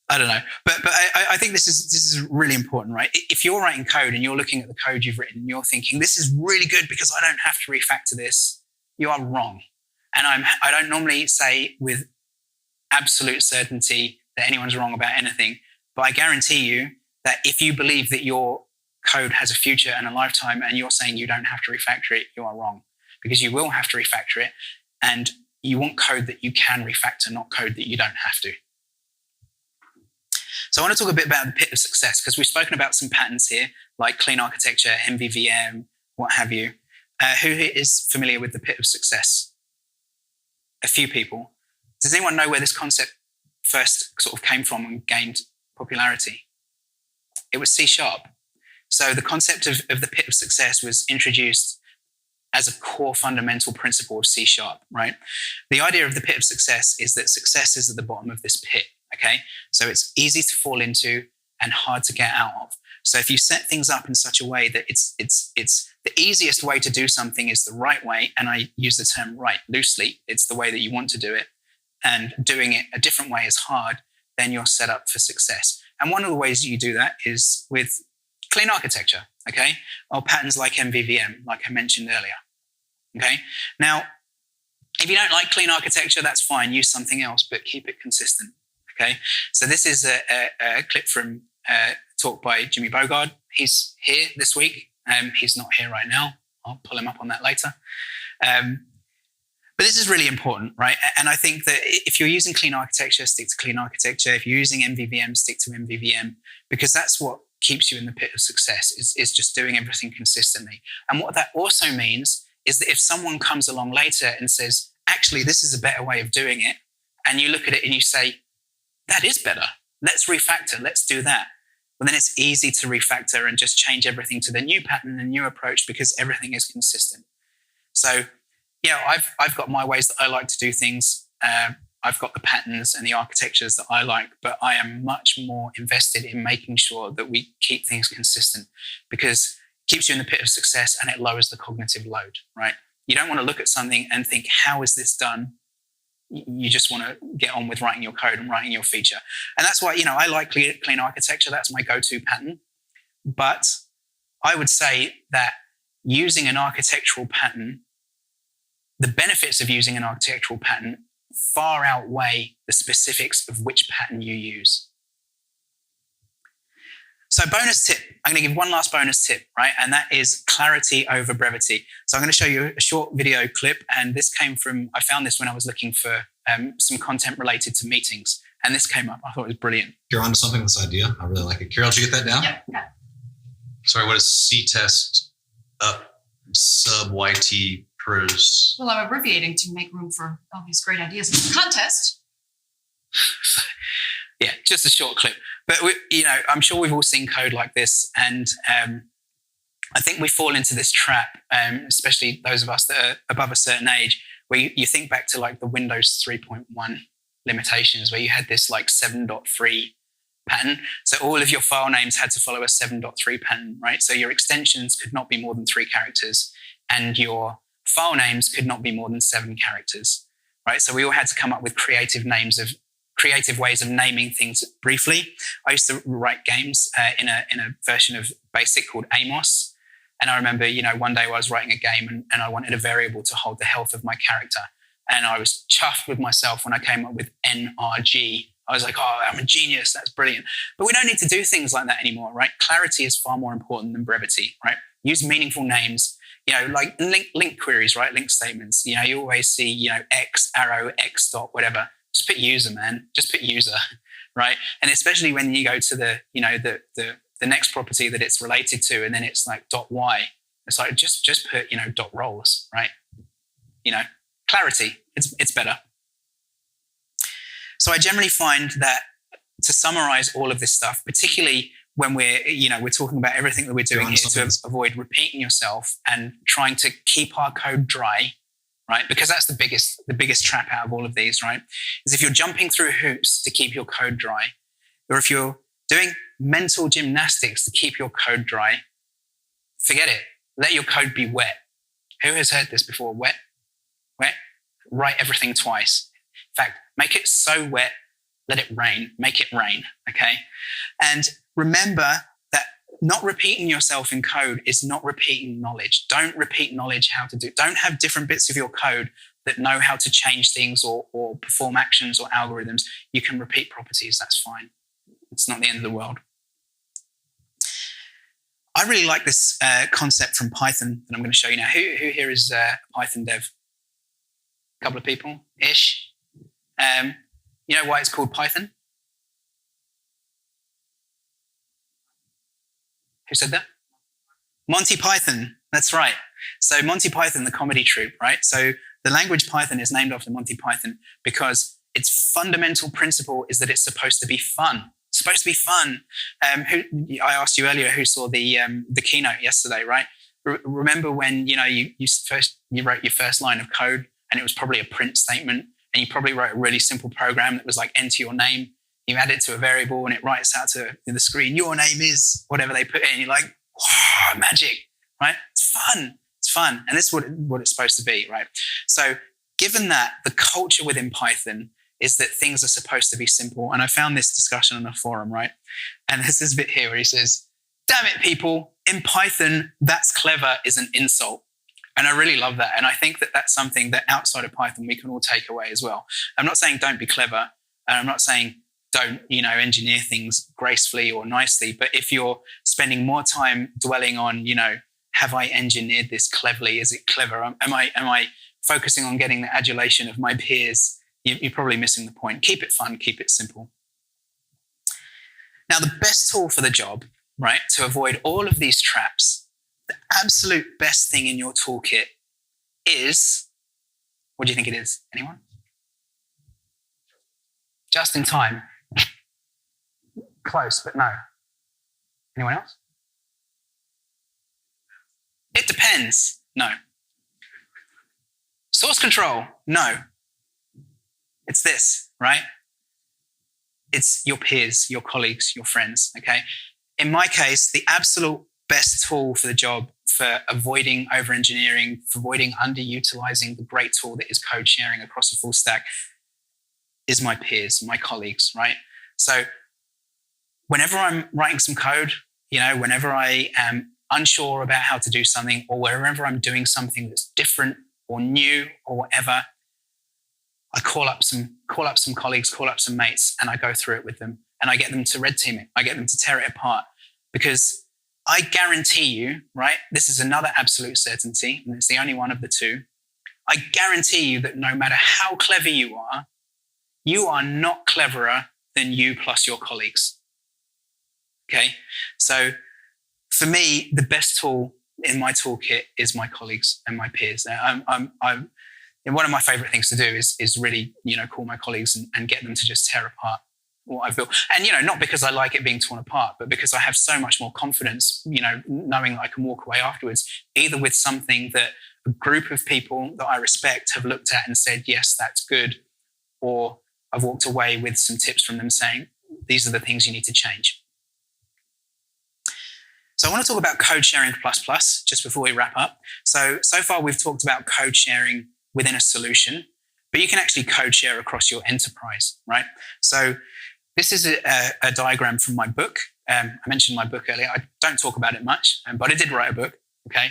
I don't know. But I think this is really important, right? If you're writing code and you're looking at the code you've written and you're thinking, this is really good because I don't have to refactor this, you are wrong. And I don't normally say with absolute certainty that anyone's wrong about anything, but I guarantee you that if you believe that your code has a future and a lifetime and you're saying you don't have to refactor it, you are wrong, because you will have to refactor it, and you want code that you can refactor, not code that you don't have to. So I want to talk a bit about the pit of success, because we've spoken about some patterns here, like clean architecture, MVVM, what have you. Who is familiar with the pit of success? A few people. Does anyone know where this concept first sort of came from and gained popularity? It was C#. So the concept of the pit of success was introduced as a core fundamental principle of C#, right? The idea of the pit of success is that success is at the bottom of this pit, okay? So it's easy to fall into and hard to get out of. So if you set things up in such a way that it's The easiest way to do something is the right way. And I use the term right loosely. It's the way that you want to do it. And doing it a different way is hard. Then you're set up for success. And one of the ways you do that is with clean architecture, okay? Or patterns like MVVM, like I mentioned earlier, okay? Now, if you don't like clean architecture, that's fine. Use something else, but keep it consistent, okay? So this is a clip from a talk by Jimmy Bogard. He's here this week. He's not here right now. I'll pull him up on that later. But this is really important, right? And I think that if you're using clean architecture, stick to clean architecture. If you're using MVVM, stick to MVVM, because that's what keeps you in the pit of success, is just doing everything consistently. And what that also means is that if someone comes along later and says, actually, this is a better way of doing it, and you look at it and you say, that is better, let's refactor, let's do that. Well, then it's easy to refactor and just change everything to the new pattern and new approach because everything is consistent. So, yeah, I've got my ways that I like to do things. I've got the patterns and the architectures that I like, but I am much more invested in making sure that we keep things consistent because it keeps you in the pit of success and it lowers the cognitive load, right? You don't want to look at something and think, how is this done? You just want to get on with writing your code and writing your feature. And that's why, I like clean architecture. That's my go-to pattern. But I would say that using an architectural pattern, the benefits of using an architectural pattern far outweigh the specifics of which pattern you use. So bonus tip, I'm going to give one last bonus tip, right? And that is clarity over brevity. So I'm going to show you a short video clip. And this came from, I found this when I was looking for some content related to meetings. And this came up. I thought it was brilliant. You're onto something with this idea. I really like it. Carol, did you get that down? Yeah. Sorry, what is C-test up sub YT pros? Well, I'm abbreviating to make room for all these great ideas in the contest. Yeah, just a short clip. But, I'm sure we've all seen code like this. And I think we fall into this trap, especially those of us that are above a certain age, where you think back to like the Windows 3.1 limitations, where you had this like 7.3 pattern. So all of your file names had to follow a 7.3 pattern, right? So your extensions could not be more than 3 characters and your file names could not be more than 7 characters, right? So we all had to come up with creative ways of naming things briefly. I used to write games in a version of BASIC called Amos. And I remember, one day I was writing a game and I wanted a variable to hold the health of my character. And I was chuffed with myself when I came up with NRG. I was like, oh, I'm a genius. That's brilliant. But we don't need to do things like that anymore, right? Clarity is far more important than brevity, right? Use meaningful names, like link queries, right? Link statements. You always see, X, arrow, X dot, whatever. Just put user, man. Just put user, right? And especially when you go to the next property that it's related to, and then it's like .y. It's like just put .roles, right? Clarity. It's better. So I generally find that to summarize all of this stuff, particularly when we're talking about everything that we're doing here to avoid repeating yourself and trying to keep our code dry, right? Because that's the biggest trap out of all of these, right? Is if you're jumping through hoops to keep your code dry, or if you're doing mental gymnastics to keep your code dry, forget it. Let your code be wet. Who has heard this before? Wet? Write everything twice. In fact, make it so wet, let it rain. Make it rain, okay? And remember that not repeating yourself in code is not repeating knowledge. Don't repeat knowledge how to do. Don't have different bits of your code that know how to change things or perform actions or algorithms. You can repeat properties, that's fine. It's not the end of the world. I really like this concept from Python that I'm going to show you now. Who here is a Python dev? A couple of people-ish. You know why it's called Python? Who said that? Monty Python, that's right. So Monty Python, the comedy troupe, right? So the language Python is named after Monty Python because its fundamental principle is that it's supposed to be fun. It's supposed to be fun. I asked you earlier who saw the keynote yesterday, right? Remember when you wrote your first line of code and it was probably a print statement, and you probably wrote a really simple program that was like enter your name. You add it to a variable and it writes out to the screen, your name is whatever they put in. You're like, wow, magic, right? It's fun. It's fun. And this is what it's supposed to be, right? So given that the culture within Python is that things are supposed to be simple. And I found this discussion on a forum, right? And there's this bit here where he says, damn it, people, in Python, that's clever is an insult. And I really love that. And I think that that's something that outside of Python, we can all take away as well. I'm not saying don't be clever. And I'm not saying don't, engineer things gracefully or nicely. But if you're spending more time dwelling on, have I engineered this cleverly? Is it clever? Am I focusing on getting the adulation of my peers? You're probably missing the point. Keep it fun, keep it simple. Now, the best tool for the job, right, to avoid all of these traps, the absolute best thing in your toolkit is, what do you think it is? Anyone? Just in time. Close, but no. Anyone else? It depends. No. Source control. No. It's this, right? It's your peers, your colleagues, your friends, okay? In my case, the absolute best tool for the job for avoiding over-engineering, for avoiding underutilizing the great tool that is code sharing across a full stack is my peers, my colleagues, right? So whenever I'm writing some code, whenever I am unsure about how to do something, or wherever I'm doing something that's different or new or whatever, I call up some colleagues, call up some mates, and I go through it with them, and I get them to red team it. I get them to tear it apart, because I guarantee you, right? This is another absolute certainty, and it's the only one of the two. I guarantee you that no matter how clever you are not cleverer than you plus your colleagues. Okay, so for me, the best tool in my toolkit is my colleagues and my peers. And one of my favorite things to do is really, call my colleagues and get them to just tear apart what I've built. And, not because I like it being torn apart, but because I have so much more confidence, knowing that I can walk away afterwards, either with something that a group of people that I respect have looked at and said, yes, that's good, or I've walked away with some tips from them saying, these are the things you need to change. So I want to talk about code sharing plus just before we wrap up. So far we've talked about code sharing within a solution, but you can actually code share across your enterprise, right? So this is a diagram from my book. I mentioned my book earlier. I don't talk about it much, but I did write a book, okay?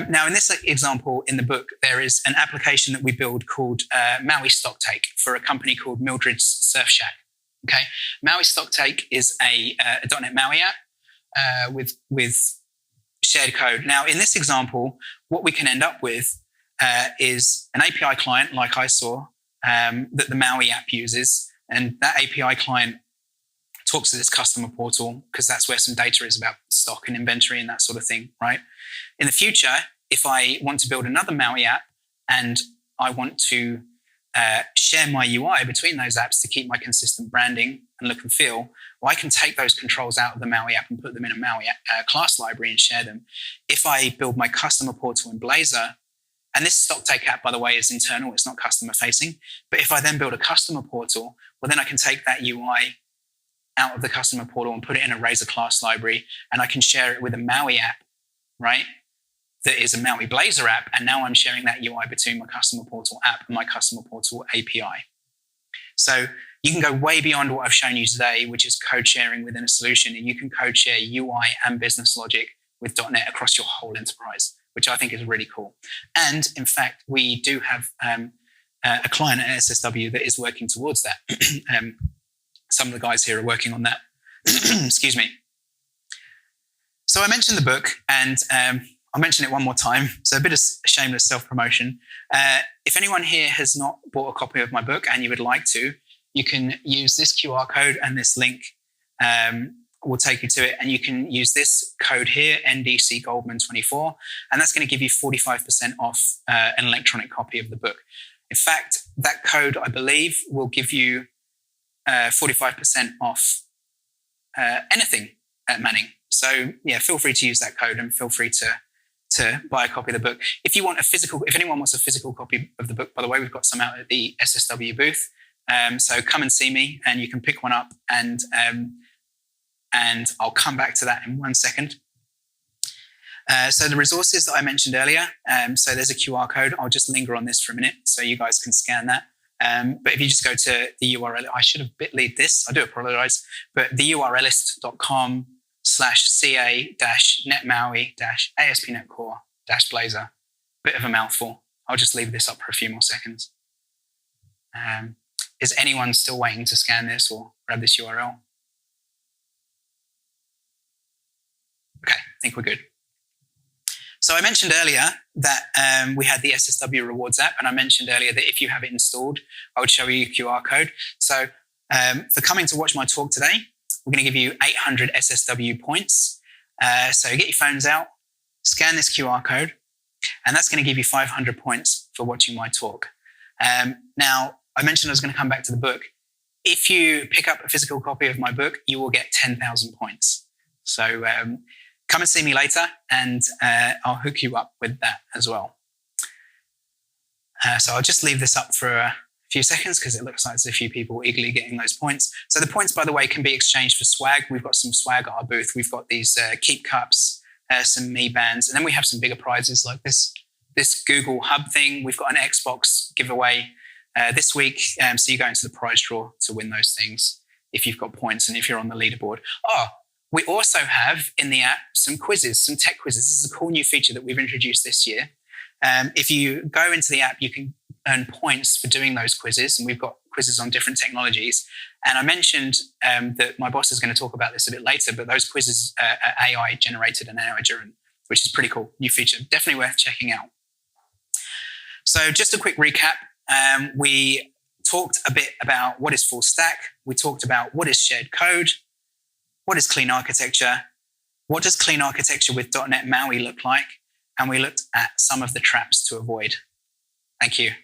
Now in this example in the book, there is an application that we build called Maui Stocktake for a company called Mildred's Surf Shack, okay? Maui Stocktake is a .NET MAUI app with shared code. Now in this example, what we can end up with is an API client, like I saw, that the Maui app uses. And that API client talks to this customer portal because that's where some data is about stock and inventory and that sort of thing, right? In the future, if I want to build another Maui app and I want to share my UI between those apps to keep my consistent branding and look and feel, well, I can take those controls out of the Maui app and put them in a Maui class library and share them. If I build my customer portal in Blazor, and this Stocktake app, by the way, is internal, it's not customer facing. But if I then build a customer portal, well, then I can take that UI out of the customer portal and put it in a Razor class library, and I can share it with a Maui app, right? That is a Maui Blazor app. And now I'm sharing that UI between my customer portal app and my customer portal API. So you can go way beyond what I've shown you today, which is code sharing within a solution. And you can code share UI and business logic with .NET across your whole enterprise, which I think is really cool. And in fact, we do have a client at SSW that is working towards that. Some of the guys here are working on that. Excuse me. So I mentioned the book, and I'll mention it one more time. So a bit of shameless self-promotion. If anyone here has not bought a copy of my book and you would like to, you can use this QR code and this link will take you to it. And you can use this code here, NDC Goldman 24, and that's going to give you 45% off an electronic copy of the book. In fact, that code, I believe, will give you 45% off anything at Manning. So yeah, feel free to use that code and feel free to buy a copy of the book. If anyone wants a physical copy of the book, by the way, we've got some out at the SSW booth. So come and see me and you can pick one up, and I'll come back to that in 1 second. So the resources that I mentioned earlier, so there's a QR code. I'll just linger on this for a minute so you guys can scan that. But if you just go to the URL, I should have bit.ly'd this. I do apologize. But the urlist.com/ca-net MAUI-ASP.NET Core-Blazor. Bit of a mouthful. I'll just leave this up for a few more seconds. Is anyone still waiting to scan this or grab this URL? Okay, I think we're good. So I mentioned earlier that we had the SSW Rewards app, and I mentioned earlier that if you have it installed, I would show you a QR code. So for coming to watch my talk today, we're going to give you 800 SSW points. So get your phones out, scan this QR code, and that's going to give you 500 points for watching my talk. Now, I mentioned I was going to come back to the book. If you pick up a physical copy of my book, you will get 10,000 points. So come and see me later, and I'll hook you up with that as well. So I'll just leave this up for a few seconds because it looks like there's a few people eagerly getting those points. So the points, by the way, can be exchanged for swag. We've got some swag at our booth. We've got these Keep Cups, some Me Bands, and then we have some bigger prizes like this Google Hub thing. We've got an Xbox giveaway this week. So you go into the prize draw to win those things if you've got points and if you're on the leaderboard. We also have in the app some quizzes, some tech quizzes. This is a cool new feature that we've introduced this year. If you go into the app, you can earn points for doing those quizzes, and we've got quizzes on different technologies. And I mentioned that my boss is going to talk about this a bit later, but those quizzes are AI generated and AI driven, which is pretty cool. New feature, definitely worth checking out. So just a quick recap. We talked a bit about what is full stack. We talked about what is shared code. What is clean architecture? What does clean architecture with .NET MAUI look like? And we looked at some of the traps to avoid. Thank you.